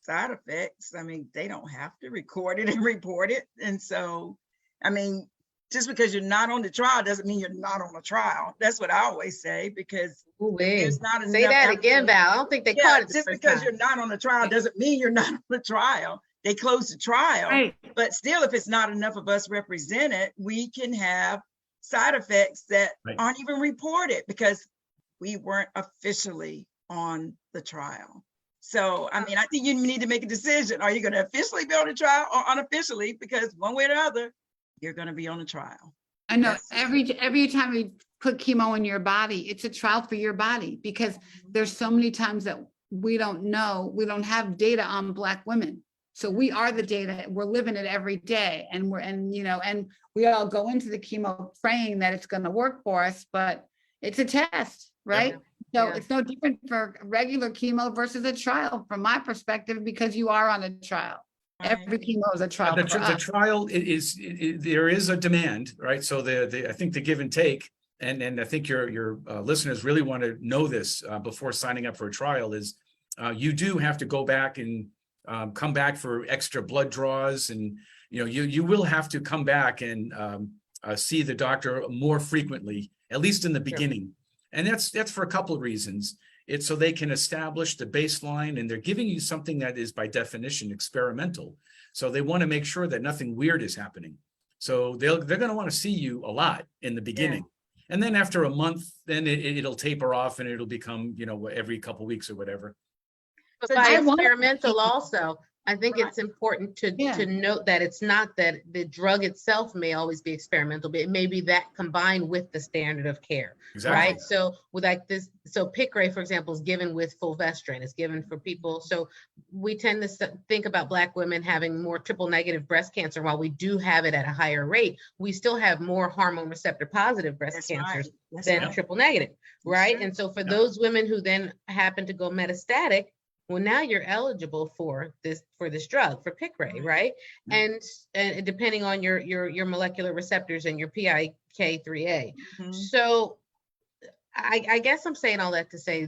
side effects, I mean, they don't have to record it and report it. And so, I mean, just because you're not on the trial doesn't mean you're not on a trial. That's what I always say, because Ooh-wee. there's not Say enough that again, evidence. Val. I don't think they Yeah, caught it the just first because time. you're not on the trial doesn't mean you're not on the trial. They closed the trial. Right. But still, if it's not enough of us represented, we can have side effects that Right. aren't even reported because we weren't officially on the trial. So, I mean, I think you need to make a decision. Are you going to officially be on the trial or unofficially? Because one way or the other, you're going to be on the trial. I know, Yes. every time we put chemo in your body, it's a trial for your body, because there's so many times that we don't know, we don't have data on Black women. So we are the data, we're living it every day, and and we all go into the chemo praying that it's going to work for us, but it's a test, right? So Yeah. it's no different for regular chemo versus a trial from my perspective, because you are on a trial. Every chemo is a trial The, for the us. trial there is a demand, right? So I think the give and take, and I think your listeners really want to know this before signing up for a trial, is you do have to go back and come back for extra blood draws, and you will have to come back and see the doctor more frequently, at least in the beginning. And that's for a couple of reasons. It's so they can establish the baseline, and they're giving you something that is by definition experimental. So they want to make sure that nothing weird is happening. So they're going to want to see you a lot in the beginning. And then after a month, then it'll taper off, and it'll become, every couple of weeks or whatever. But So by I want- experimental also, I think Right. it's important to Yeah. note that it's not that the drug itself may always be experimental, but it may be that combined with the standard of care, Exactly. right? So with like this, so Piqray, for example, is given with fulvestrant, is given for people. So we tend to think about Black women having more triple negative breast cancer. While we do have it at a higher rate, we still have more hormone receptor positive breast That's cancers right. That's than right. triple negative, right? right. And so for Yeah. those women who then happen to go metastatic, well, now you're eligible for this drug, for Piqray, right? Yeah. And depending on your molecular receptors and your PIK3A. Mhm. So I guess I'm saying all that to say,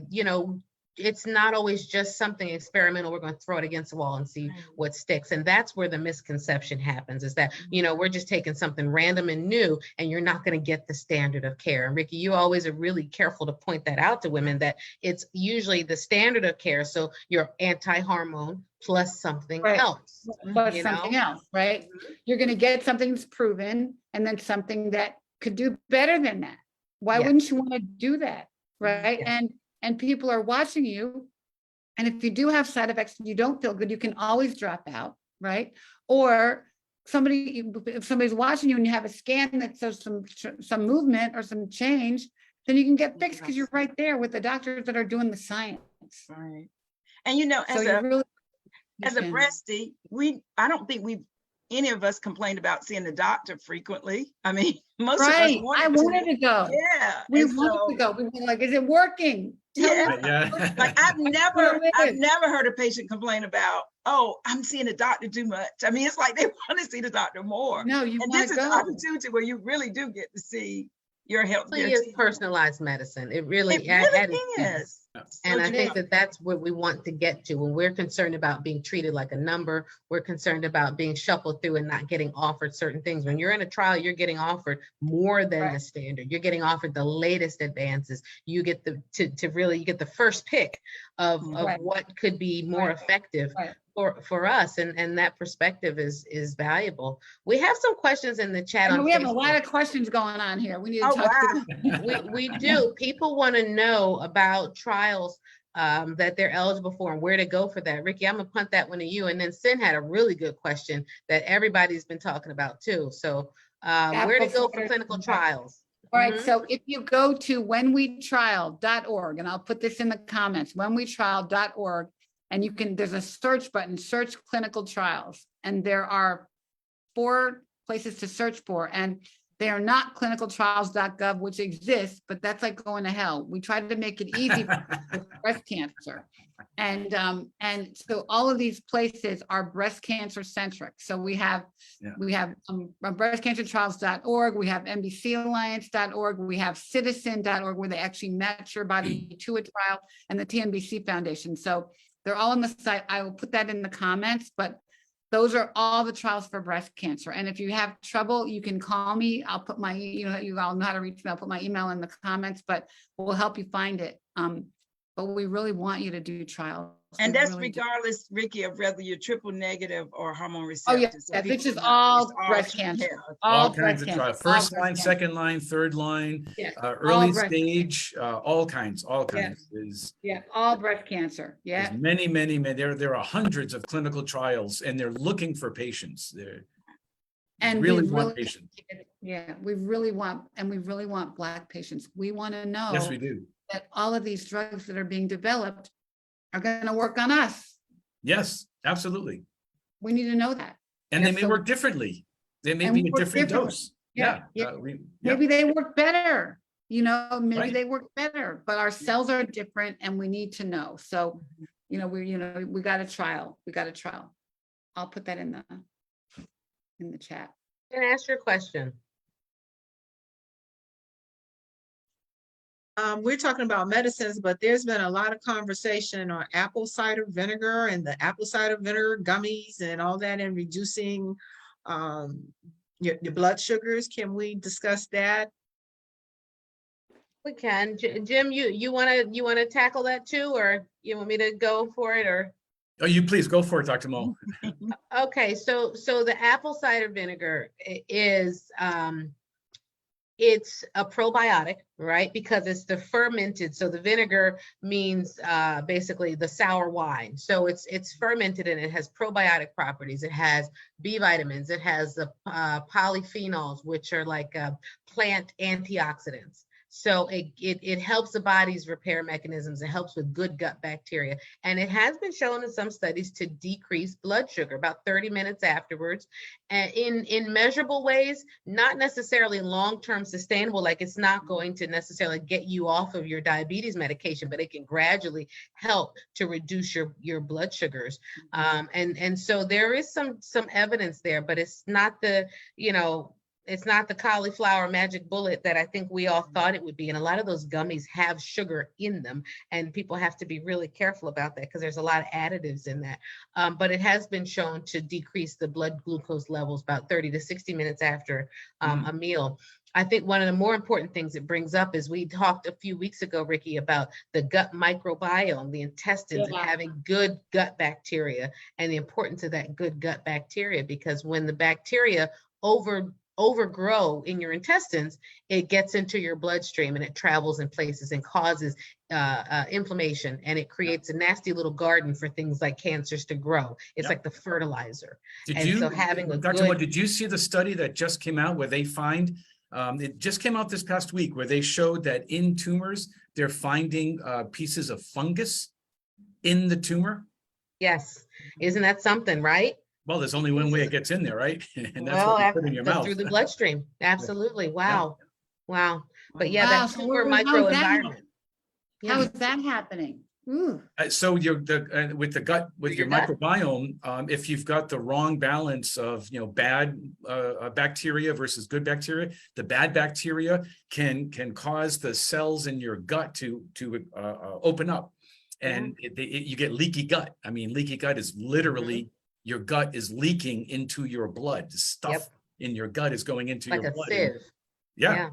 it's not always just something experimental. We're going to throw it against the wall and see what sticks. And that's where the misconception happens, is that, we're just taking something random and new, and you're not going to get the standard of care. And Ricky, you always are really careful to point that out to women, that it's usually the standard of care. So your anti-hormone plus something Right. else. Plus You something know? else, right? You're gonna get something that's proven and then something that could do better than that. Why Yeah. wouldn't you want to do that, right? Yeah. And people are watching you. And if you do have side effects and you don't feel good, you can always drop out, right? Or if somebody's watching you and you have a scan that shows some movement or some change, then you can get fixed because you're right there with the doctors that are doing the science. Right. And you know, So you really. as a can. breastie, I don't think any of us complained about seeing the doctor frequently. I mean, most Right, of us I wanted to go. Yeah. We and wanted so- to go. We were like, is it working? Tell Yeah. me. Yeah. Like I've What never it is. heard a patient complain about, oh, I'm seeing the doctor too much. I mean, it's like they want to see the doctor more. No, you And want this to is an go. opportunity where you really do get to see your health. It really is personalized medicine. It really, It at really its is. And So I think different. that that's what we want to get to. When we're concerned about being treated like a number, we're concerned about being shuffled through and not getting offered certain things. When you're in a trial, you're getting offered more than Right. the standard. You're getting offered the latest advances. You get you get the first pick of Right. what could be more Right. effective Right. for us. And that perspective is valuable. We have some questions in the chat I mean, on we have a Facebook. lot of questions going on here. We need to Oh, talk wow. to. We do. People want to know about trials that they're eligible for and where to go for that. Ricky, I'm gonna punt that one to you. And then Sin had a really good question that everybody's been talking about too. So where to go for clinical trials? All right, Mhm. so if you go to whenwetrial.org, and I'll put this in the comments, whenwetrial.org, and there's a search button, search clinical trials, and there are 4 places to search for, and they are not clinicaltrials.gov, which exists, but that's like going to hell. We try to make it easy for breast cancer. And so all of these places are breast cancer centric. So we have breastcancertrials.org, we have NBCalliance.org, we have citizen.org, where they actually match your body to a trial, and the TNBC Foundation. So they're all on the site. I will put that in the comments, but those are all the trials for breast cancer. And if you have trouble, you can call me. I'll put my, you all know how to reach me. I'll put my email in the comments, but we'll help you find it. But we really want you to do trials. And We that's really do. regardless, Ricky, of whether you're triple negative or hormone Oh, receptive. yeah, So yeah, this people is know all it's breast yeah. cancer. All breast kinds of cancer, trials, all first breast line, cancer. second line, third line, Yes, early breast stage, all kinds. There's Yeah, all breast cancer. there's Yeah. many. There are hundreds of clinical trials, and they're looking for patients. They're And really we want really, patients. yeah, we really want Black patients. We want to know Yes, we do. that all of these drugs that are being developed are going to work on us. Yes, absolutely. We need to know that. And Yeah, they may so- work differently. They may And be a work different differently. dose. Yeah, Yeah. yeah. Maybe they work better, maybe Right. they work better, but our cells are different and we need to know. So, we got a trial. I'll put that in the chat. And ask your question. We're talking about medicines, but there's been a lot of conversation on apple cider vinegar and the apple cider vinegar gummies and all that, and reducing your blood sugars. Can we discuss that? We can. Jim, you wanna tackle that too, or you want me to go for it, or? Oh, you please go for it, Dr. Mo. Okay, so the apple cider vinegar is it's a probiotic, right? Because it's the fermented. So the vinegar means basically the sour wine. So it's fermented and it has probiotic properties. It has B vitamins. It has the polyphenols, which are like plant antioxidants. So it helps the body's repair mechanisms. It helps with good gut bacteria. And it has been shown in some studies to decrease blood sugar about 30 minutes afterwards. And in measurable ways, not necessarily long-term sustainable, like it's not going to necessarily get you off of your diabetes medication, but it can gradually help to reduce your blood sugars. And so there is some evidence there, but it's not the, It's not the cauliflower magic bullet that I think we all thought it would be. And a lot of those gummies have sugar in them, and people have to be really careful about that because there's a lot of additives in that. But it has been shown to decrease the blood glucose levels about 30 to 60 minutes after a meal. I think one of the more important things it brings up is we talked a few weeks ago, Ricky, about the gut microbiome, the intestines, and having good gut bacteria, and the importance of that good gut bacteria, because when the bacteria overgrow in your intestines, it gets into your bloodstream and it travels in places and causes inflammation, and it creates a nasty little garden for things like cancers to grow. It's like the fertilizer. So having a Dr. Mo, good, did you see the study that just came out where they find, it just came out this past week, where they showed that in tumors, they're finding pieces of fungus in the tumor? yes, isn't that something, right? Well, there's only one way it gets in there, right? And that's what you put in your mouth. Through the bloodstream. Absolutely. Wow. Wow. But yeah, Wow, that so tumor how is that microenvironment. How Yeah. is that happening? Ooh, So with the gut, with your your gut. microbiome, if you've got the wrong balance of, bad bacteria versus good bacteria, the bad bacteria can cause the cells in your gut to open up, and you get leaky gut. I mean, leaky gut is literally your gut is leaking into your blood. The stuff in your gut is going into Like your a blood. sieve. Yeah.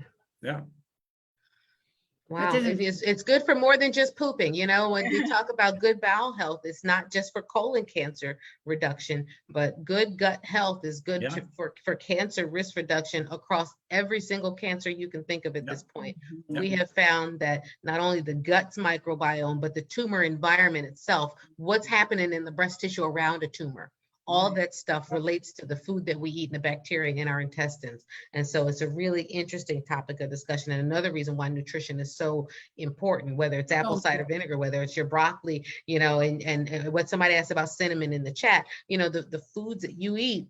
Wow. doesn't- It's good for more than just pooping. When we talk about good bowel health, it's not just for colon cancer reduction, but good gut health is good Yeah. for cancer risk reduction across every single cancer you can think of at Yeah. this point. Yeah. We have found that not only the gut's microbiome, but the tumor environment itself, what's happening in the breast tissue around a tumor. All that stuff relates to the food that we eat and the bacteria in our intestines. And so it's a really interesting topic of discussion. And another reason why nutrition is so important, whether it's apple cider vinegar, whether it's your broccoli, and what somebody asked about cinnamon in the chat, the foods that you eat,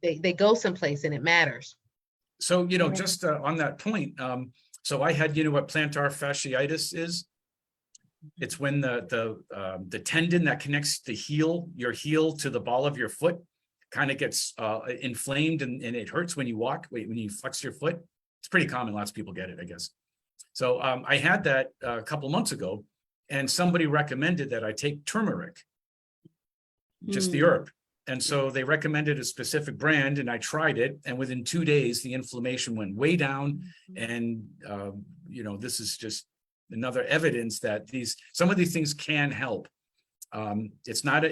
they go someplace and it matters. So, just on that point, so I had, what plantar fasciitis is? It's when the tendon that connects your heel to the ball of your foot kind of gets inflamed, and it hurts when you walk, when you flex your foot. It's pretty common. Lots of people get it, I guess. So I had that a couple months ago, and somebody recommended that I take turmeric, just the herb. And so they recommended a specific brand, and I tried it, and within 2 days, the inflammation went way down. And, this is just another evidence that some of these things can help. It's not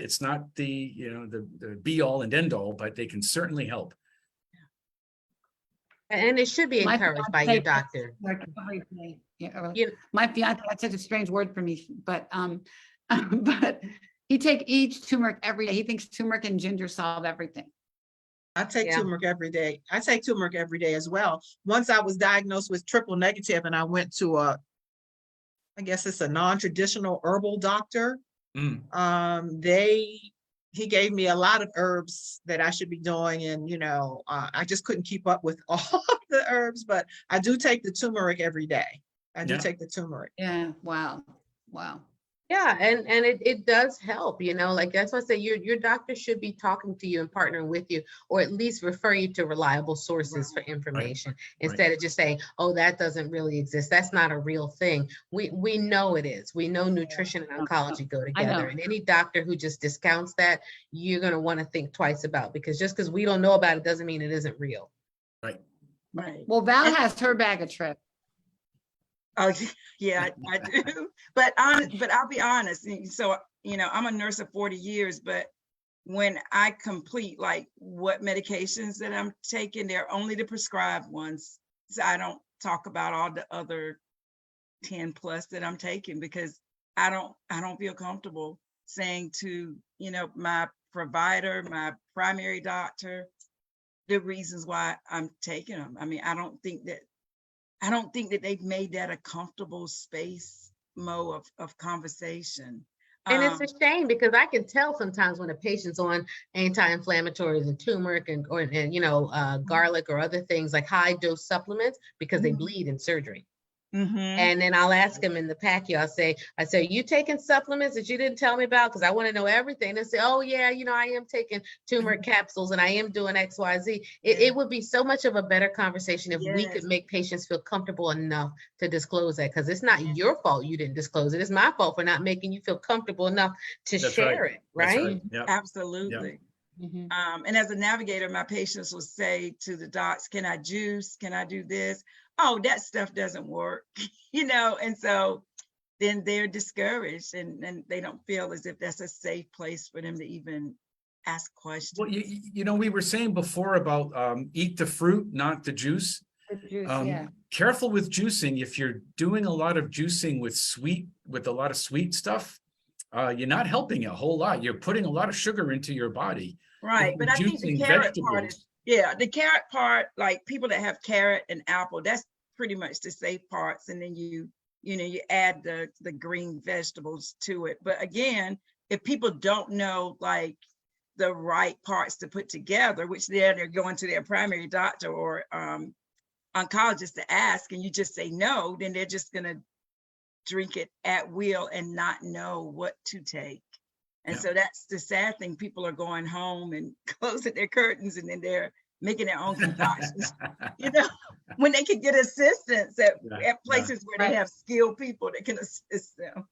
the be all and end all, but they can certainly help. And it should be My encouraged by fiance your doctor. My fiance, that's such a strange word for me, but but he eats turmeric every day. He thinks turmeric and ginger solve everything. I take Yeah. turmeric every day. I take turmeric every day as well. Once I was diagnosed with triple negative, and I went to I guess it's a non-traditional herbal doctor. He gave me a lot of herbs that I should be doing, and I just couldn't keep up with all of the herbs, but I do take the turmeric every day. I do Yeah. take the turmeric. Yeah, wow. Yeah, and it does help, like that's why I say your doctor should be talking to you and partnering with you, or at least refer you to reliable sources for information instead of just saying, oh, that doesn't really exist. That's not a real thing. We know it is. We know nutrition and oncology go together. And any doctor who just discounts that, you're going to want to think twice about, because just because we don't know about it doesn't mean it isn't real. Right. Well, Val has her bag of tricks. Oh, yeah, I do. But I'll be honest. So, I'm a nurse of 40 years, but when I complete like what medications that I'm taking, they're only the prescribed ones. So I don't talk about all the other 10 plus that I'm taking, because I don't feel comfortable saying to, my provider, my primary doctor, the reasons why I'm taking them. I mean, I don't think that they've made that a comfortable space, Mo, of conversation. And it's a shame, because I can tell sometimes when a patient's on anti-inflammatories and turmeric and garlic or other things like high dose supplements, because they bleed in surgery. And then I'll ask them in the pack, I'll say, you taking supplements that you didn't tell me about? Because I want to know everything. They say, oh yeah, I am taking turmeric capsules and I am doing X, Y, Z. It would be so much of a better conversation if we could make patients feel comfortable enough to disclose that, because it's not your fault you didn't disclose it. It's my fault for not making you feel comfortable enough to share it, right? Yep. Absolutely. And as a navigator, my patients will say to the docs, can I juice? Can I do this? Oh, that stuff doesn't work, and so then they're discouraged and they don't feel as if that's a safe place for them to even ask questions. Well, we were saying before about eat the fruit, not the juice. Careful with juicing. If you're doing a lot of juicing with a lot of sweet stuff, you're not helping a whole lot. You're putting a lot of sugar into your body. Right, but I think the carrot part is, the carrot part, like people that have carrot and apple, that's pretty much the safe parts. And then you add the green vegetables to it. But again, if people don't know like the right parts to put together, which they're going to their primary doctor or oncologist to ask, and you just say no, then they're just gonna drink it at will and not know what to take. And so that's the sad thing. People are going home and closing their curtains and then they're making their own concoctions, when they can get assistance at places where they have skilled people that can assist them.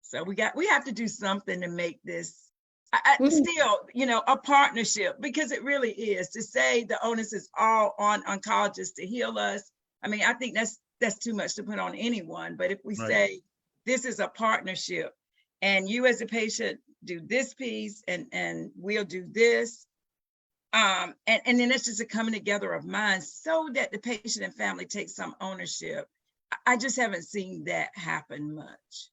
So we have to do something to make this still, a partnership, because it really is. To say the onus is all on oncologists to heal us, I mean, I think that's too much to put on anyone. But if we say this is a partnership, and you as a patient do this piece, and we'll do this, and then it's just a coming together of minds so that the patient and family take some ownership. I just haven't seen that happen much.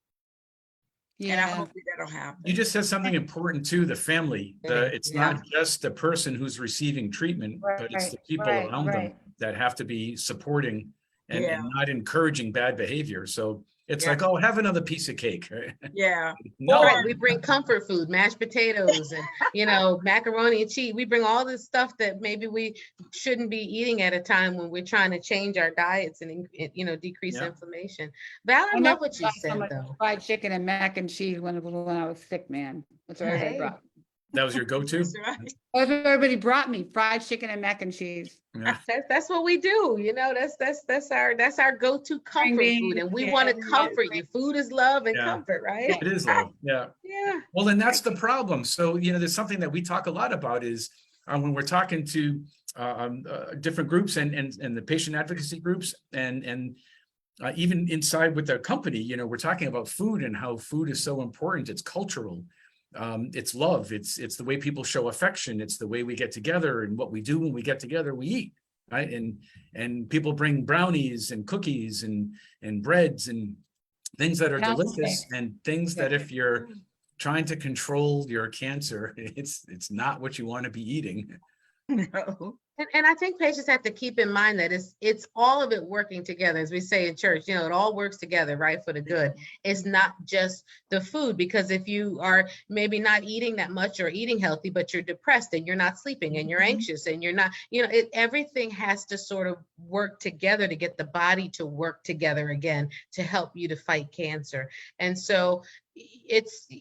And I hope that'll happen. You just said something important too, the family. It's not just the person who's receiving treatment, but it's the people around them that have to be supporting and not encouraging bad behavior. So it's like, oh, have another piece of cake. Right? Yeah. No. Right. We bring comfort food, mashed potatoes, and macaroni and cheese. We bring all this stuff that maybe we shouldn't be eating at a time when we're trying to change our diets and decrease inflammation. Val, I love what you said though. Fried chicken and mac and cheese when I was sick, man. That's what everybody brought. That was your go-to? That's right. That's what everybody brought me, fried chicken and mac and cheese. Yeah. That's what we do. That's our go-to comfort food, and we want to comfort you. Food is love and comfort, right? It is love. Yeah. Yeah. Well, and that's the problem. So, there's something that we talk a lot about is when we're talking to different groups and the patient advocacy groups and even inside with their company, we're talking about food and how food is so important. It's cultural. It's love. It's the way people show affection. It's the way we get together, and what we do when we get together, we eat, right? And people bring brownies and cookies and breads and things that are delicious and things that if you're trying to control your cancer, it's not what you want to be eating. No. And I think patients have to keep in mind that it's all of it working together. As we say in church, it all works together, right, for the good. It's not just the food, because if you are maybe not eating that much or eating healthy, but you're depressed and you're not sleeping and you're anxious and you're not, everything has to sort of work together to get the body to work together again to help you to fight cancer. And so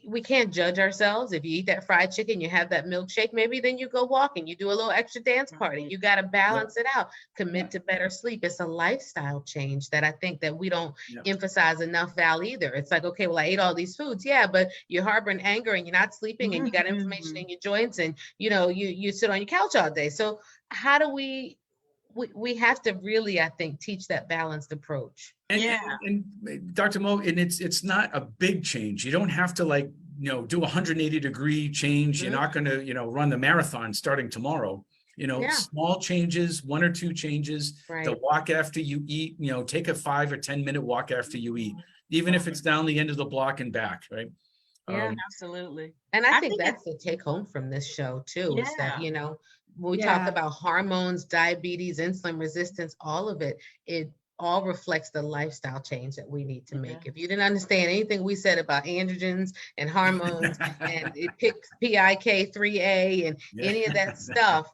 we can't judge ourselves. If you eat that fried chicken, you have that milkshake, maybe then you go walking, you do a little extra dance party. You got to balance it out, commit to better sleep. It's a lifestyle change that I think that we don't emphasize enough, Val, either. It's like, okay, well, I ate all these foods. Yeah, but you're harboring anger and you're not sleeping and you got inflammation in your joints and, you sit on your couch all day. So how do we have to really, I think, teach that balanced approach. And Dr. Mo, and it's not a big change. You don't have to do a 180-degree change. You're not going to, run the marathon starting tomorrow. Small changes, 1 or 2 changes, the walk after you eat, take a 5 or 10 minute walk after you eat, even if it's down the end of the block and back, right? Yeah, absolutely. And I think that's the take home from this show too, is that, when we talk about hormones, diabetes, insulin resistance, all of it all reflects the lifestyle change that we need to make. If you didn't understand anything we said about androgens and hormones and PIK3A and any of that stuff,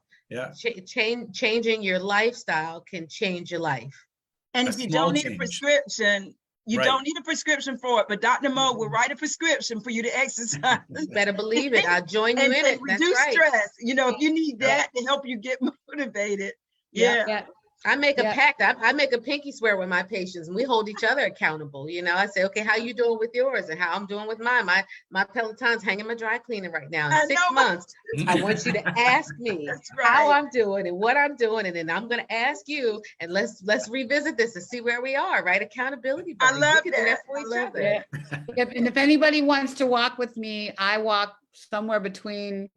changing your lifestyle can change your life. And A if you small don't need a change. prescription, you Right. don't need a prescription for it, but Dr. Mo will write a prescription for you to exercise. You better believe it. I'll join you And, in and it. That's reduce right. stress. You know, if you need Yeah. that to help you get motivated. Yeah. Yeah. Yeah, I make a Yeah. pact. I make a pinky swear with my patients, and we hold each other accountable. You know, I say, okay, how you doing with yours, and how I'm doing with mine. My Peloton's hanging my dry cleaner right now. I In 6 know, but- months, I want you to ask me That's how right. I'm doing and what I'm doing, and then I'm gonna ask you, and let's revisit this and see where we are. Right? Accountability. I buddies. love We can do that. for I each love other. yeah. Yep, and if anybody wants to walk with me, I walk somewhere between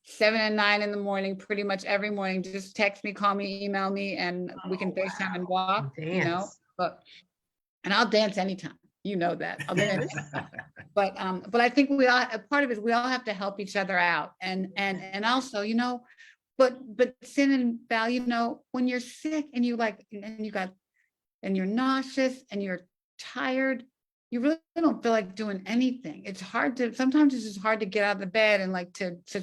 7 and 9 in the morning, pretty much every morning. Just text me, call me, email me, and we can Oh, FaceTime and walk, you know, Dance. and I'll dance anytime. You know that. I'll dance. But I think we all, a part of it is we all have to help each other out. And also, you know, but Sin and Val, you know, when you're sick and you like, and you're nauseous and you're tired, you really don't feel like doing anything. It's hard to, sometimes it's just hard to get out of the bed and like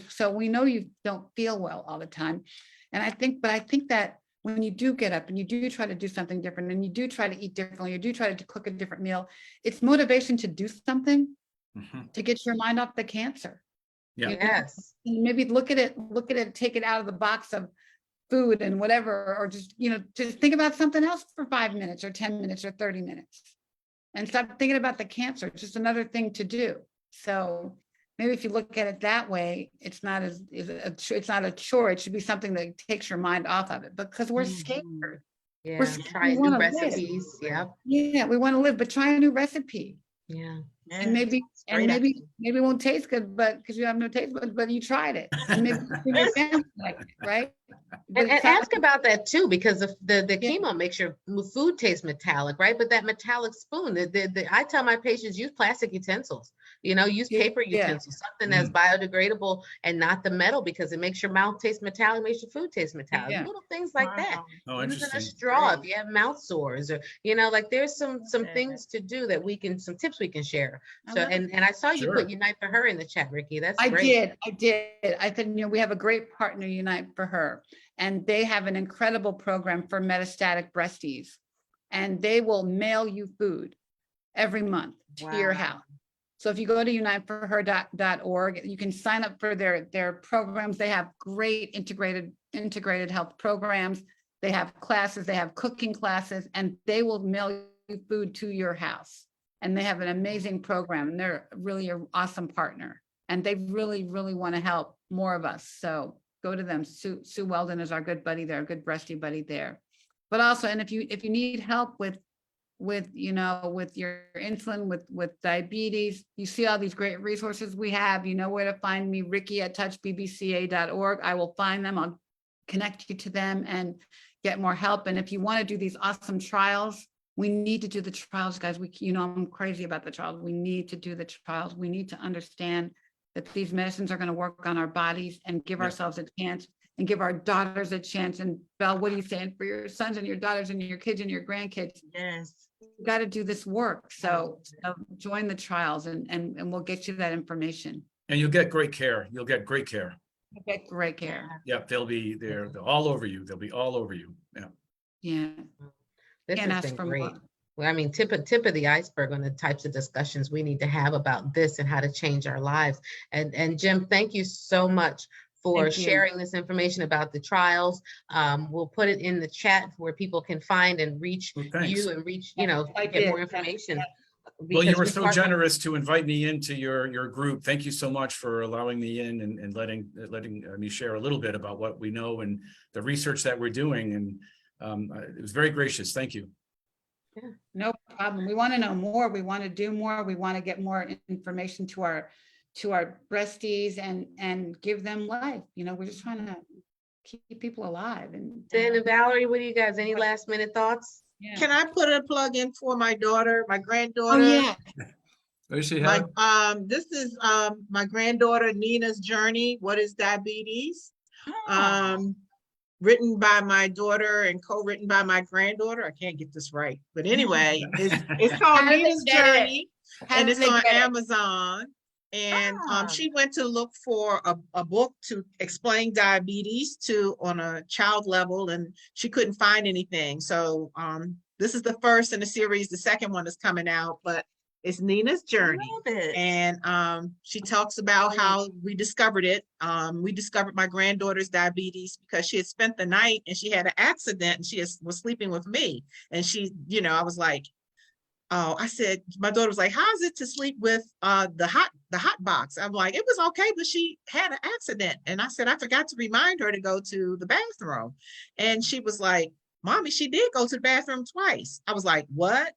so we know you don't feel well all the time. And I think that when you do get up and you do try to do something different and you do try to eat differently, you do try to cook a different meal, it's motivation to do something Mhm. to get your mind off the cancer. Yeah. You know? Yes. And maybe look at it, take it out of the box of food and whatever, or just, you know, just think about something else for 5 minutes or 10 minutes or 30 minutes. And stop thinking about the cancer. It's just another thing to do. So maybe if you look at it that way, it's not it's not a chore. It should be something that takes your mind off of it, because we're scared. Yeah. scared. Trying We new wanna live. recipes. Yep. Yeah, we want to live, but try a new recipe. Yeah. And maybe great maybe it won't taste good, but because you have no taste buds, but you tried it. And maybe your family liked it, right? But And it's not ask about that too, because the Yeah. chemo makes your food taste metallic, right? But that metallic spoon, I tell my patients, use plastic utensils, you know, use Yeah, paper yeah. utensils, something that's biodegradable and not the metal, because it makes your mouth taste metallic, makes your food taste metallic. Yeah. Little things like that. Oh, Using a interesting. straw if Great. you have mouth sores, or, you know, like there's some that. things to do that some tips we can share. I So, love and I saw you put Sure. Unite for Her in the chat, Ricky. That's I great. did. I said, you know, we have a great partner, Unite for Her, and they have an incredible program for metastatic breasties. And they will mail you food every month to your Wow. house. So if you go to uniteforher.org, you can sign up for their programs. They have great integrated health programs. They have classes, they have cooking classes, and they will mail you food to your house. And they have an amazing program, and they're really an awesome partner. And they really, really want to help more of us. So go to them. Sue Weldon is our good buddy there, a good breasty buddy there. But also, and if you need help with you know, with your insulin, with diabetes, you see all these great resources we have. You know where to find me, Ricky at touchbbca.org. I will find them. I'll connect you to them and get more help. And if you want to do these awesome trials, we need to do the trials, guys. You know, I'm crazy about the trials. We need to do the trials. We need to understand that these medicines are going to work on our bodies and give Yeah. ourselves a chance and give our daughters a chance. And Belle, what are you saying for your sons and your daughters and your kids and your grandkids? Yes. You got to do this work. So join the trials and we'll get you that information. And you'll get great care. You'll get great care. You get great care. Yeah, they're all over you. They'll be all over you. Yeah. Yeah. This Can't has ask been for great. more. Well, I mean, tip of the iceberg on the types of discussions we need to have about this and how to change our lives. And Jim, thank you so much for Thank you. sharing this information about the trials. We'll put it in the chat where people can find and reach Well, thanks. you and reach, you know, I get more did. Yes, information. Well, you because were we so partner- generous to invite me into your group. Thank you so much for allowing me in and letting me share a little bit about what we know and the research that we're doing. And it was very gracious. Thank you. No problem. We want to know more. We want to do more. We want to get more information to our breasties and give them life. You know, we're just trying to keep people alive. And Dan and Valerie, what do you guys, any last minute thoughts? yeah. Can I put a plug in for my daughter, my Oh granddaughter? yeah. What does she My, have? this is my granddaughter Nina's journey. What is diabetes? Oh, Written by my daughter and co-written by my granddaughter. I can't get this right, but anyway, it's called How did they Nina's get it? Journey, How and did it's they on get it? Amazon. And Ah. she went to look for a book to explain diabetes on a child level, and she couldn't find anything. So this is the first in the series. The second one is coming out, but it's Nina's I journey. love it. And she talks about how we discovered it. We discovered my granddaughter's diabetes because she had spent the night and she had an accident and was sleeping with me. And she, I was like, oh, I said, my daughter was like, how is it to sleep with the hot box? I'm like, it was okay, but she had an accident. And I said, I forgot to remind her to go to the bathroom. And she was like, Mommy, she did go to the bathroom twice. I was like, what?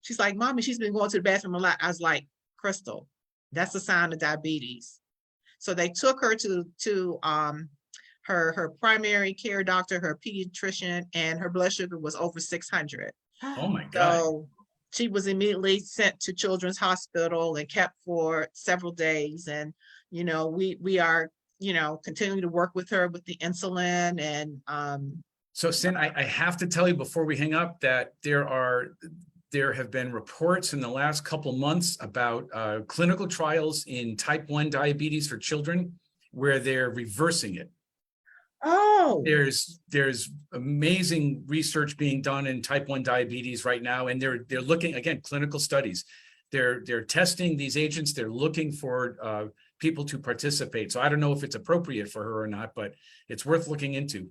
She's like, Mommy, she's been going to the bathroom a lot. I was like, Crystal, that's a sign of diabetes. So they took her to her primary care doctor, her pediatrician, and her blood sugar was over 600. Oh my God. So she was immediately sent to Children's Hospital and kept for several days. And, we are, continuing to work with her with the insulin and So Sin, I have to tell you before we hang up that there have been reports in the last couple months about clinical trials in type 1 diabetes for children where they're reversing it. oh, There's amazing research being done in type 1 diabetes right now, and they're looking, again, clinical studies. They're testing these agents. They're looking for people to participate. So I don't know if it's appropriate for her or not, but it's worth looking into.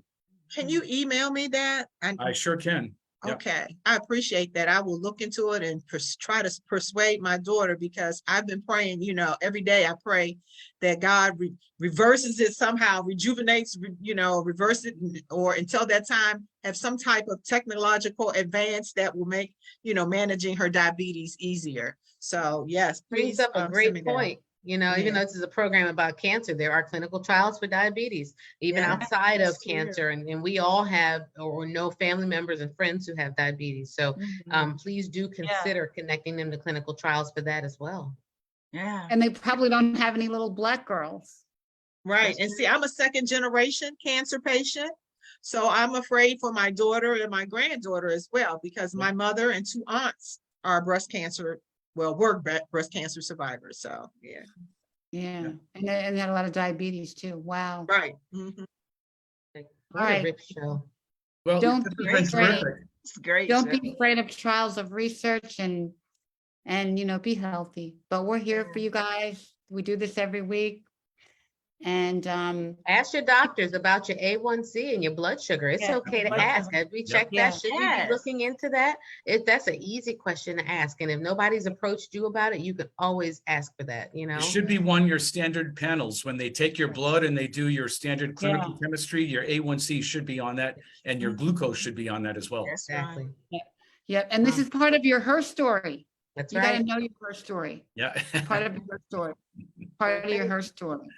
can you email me that? I sure can. Yep. Okay, I appreciate that. I will look into it and try to persuade my daughter because I've been praying, every day I pray that God reverses it somehow, rejuvenates, reverse it, or until that time, have some type of technological advance that will make, managing her diabetes easier. So yes, Brings please up a send great me that. point. Even Yeah. though this is a program about cancer, there are clinical trials for diabetes, even Yeah, outside of that's true. cancer. And we all have or know family members and friends who have diabetes. So please do consider connecting them to clinical trials for that as well. Yeah. And they probably don't have any little black girls. Right. And see, I'm a second generation cancer patient. So I'm afraid for my daughter and my granddaughter as well, because my mother and 2 aunts are were breast cancer survivors. So, yeah. Yeah. And they had a lot of diabetes too. Wow. Right. Mhm. What All a right. rich show. Well, Don't this be has been afraid. terrific. It's great. Don't show. be afraid of trials of research and be healthy. But we're here for you guys. We do this every week. And Ask your doctors about your A1C and your blood sugar. It's Yeah, okay to blood ask. sugar. Have we checked Yeah. that? Should we Yes. be looking into that? That's an easy question to ask. And if nobody's approached you about it, you can always ask for that, It should be one of your standard panels. When they take your blood and they do your standard clinical chemistry, your A1C should be on that and your glucose should be on that as well. That's right. Exactly. Yep. And this is part of your her story. That's You got to right. know your her story. Yeah. Part of your story. Part of your her story.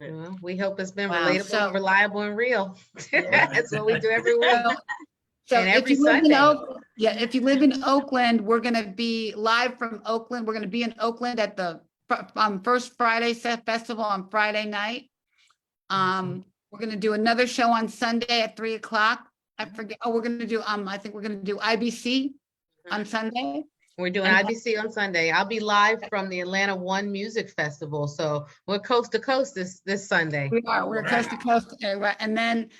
Well, we hope it's been Wow, relatable, so- and reliable, and real. That's what we do every week. So And if every you live in Sunday. if you live in Oakland, we're gonna be live from Oakland. We're gonna be in Oakland at the First Friday Festival on Friday night. We're gonna do another show on Sunday at 3:00. I forget. Oh, we're gonna do I think we're gonna do IBC on Sunday. We're doing And- IBC on Sunday. I'll be live from the Atlanta One Music Festival. So we're coast to coast this Sunday. We are. We're coast to coast, right? And then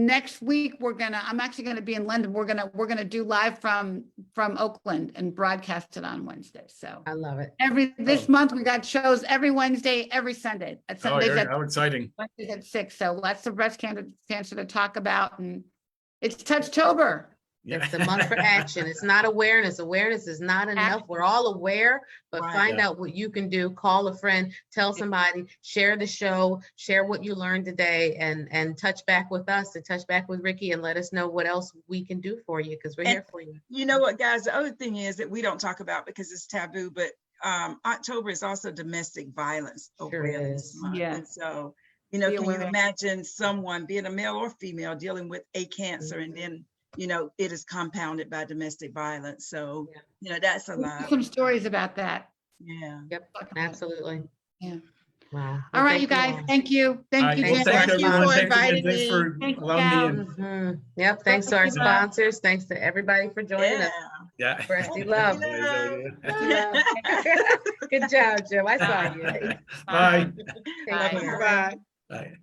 next week I'm actually gonna be in London. We're gonna do live from Oakland and broadcast it on Wednesday. So I love it. this month we got shows every Wednesday, every Sunday. At Oh, Sundays at how exciting. Wednesdays at 6. So lots of breast cancer to talk about, and it's Touchtober. Yeah. It's the month for action. It's not awareness. Awareness is not enough. We're all aware, but Right. find Yeah. out what you can do. Call a friend, tell somebody, share the show, share what you learned today, and touch back with us and touch back with Ricky and let us know what else we can do for you because we're And- here for you. You know what, guys? The other thing is that we don't talk about because it's taboo, but October is also Domestic Violence Sure Awareness is. Month. Yeah. And so, Be can you aware. imagine someone being a male or female dealing with a cancer and then, it is compounded by domestic violence. So, that's a lot. Some stories about that. Yeah. Yep, absolutely. Yeah. Wow. All right, thank you guys. all. Thank you. All Thank right, you, well, Jen. thank Thank you everyone. for Thanks again. inviting Thanks me. for Thank you, allowing me in. Mhm. Yep. Thanks to our Thank you, Bob. sponsors. Thanks to everybody for joining us. Yeah. Breasty love. Yeah. Good job, Joe. I saw you. Bye. Take Bye. care. Bye. Bye.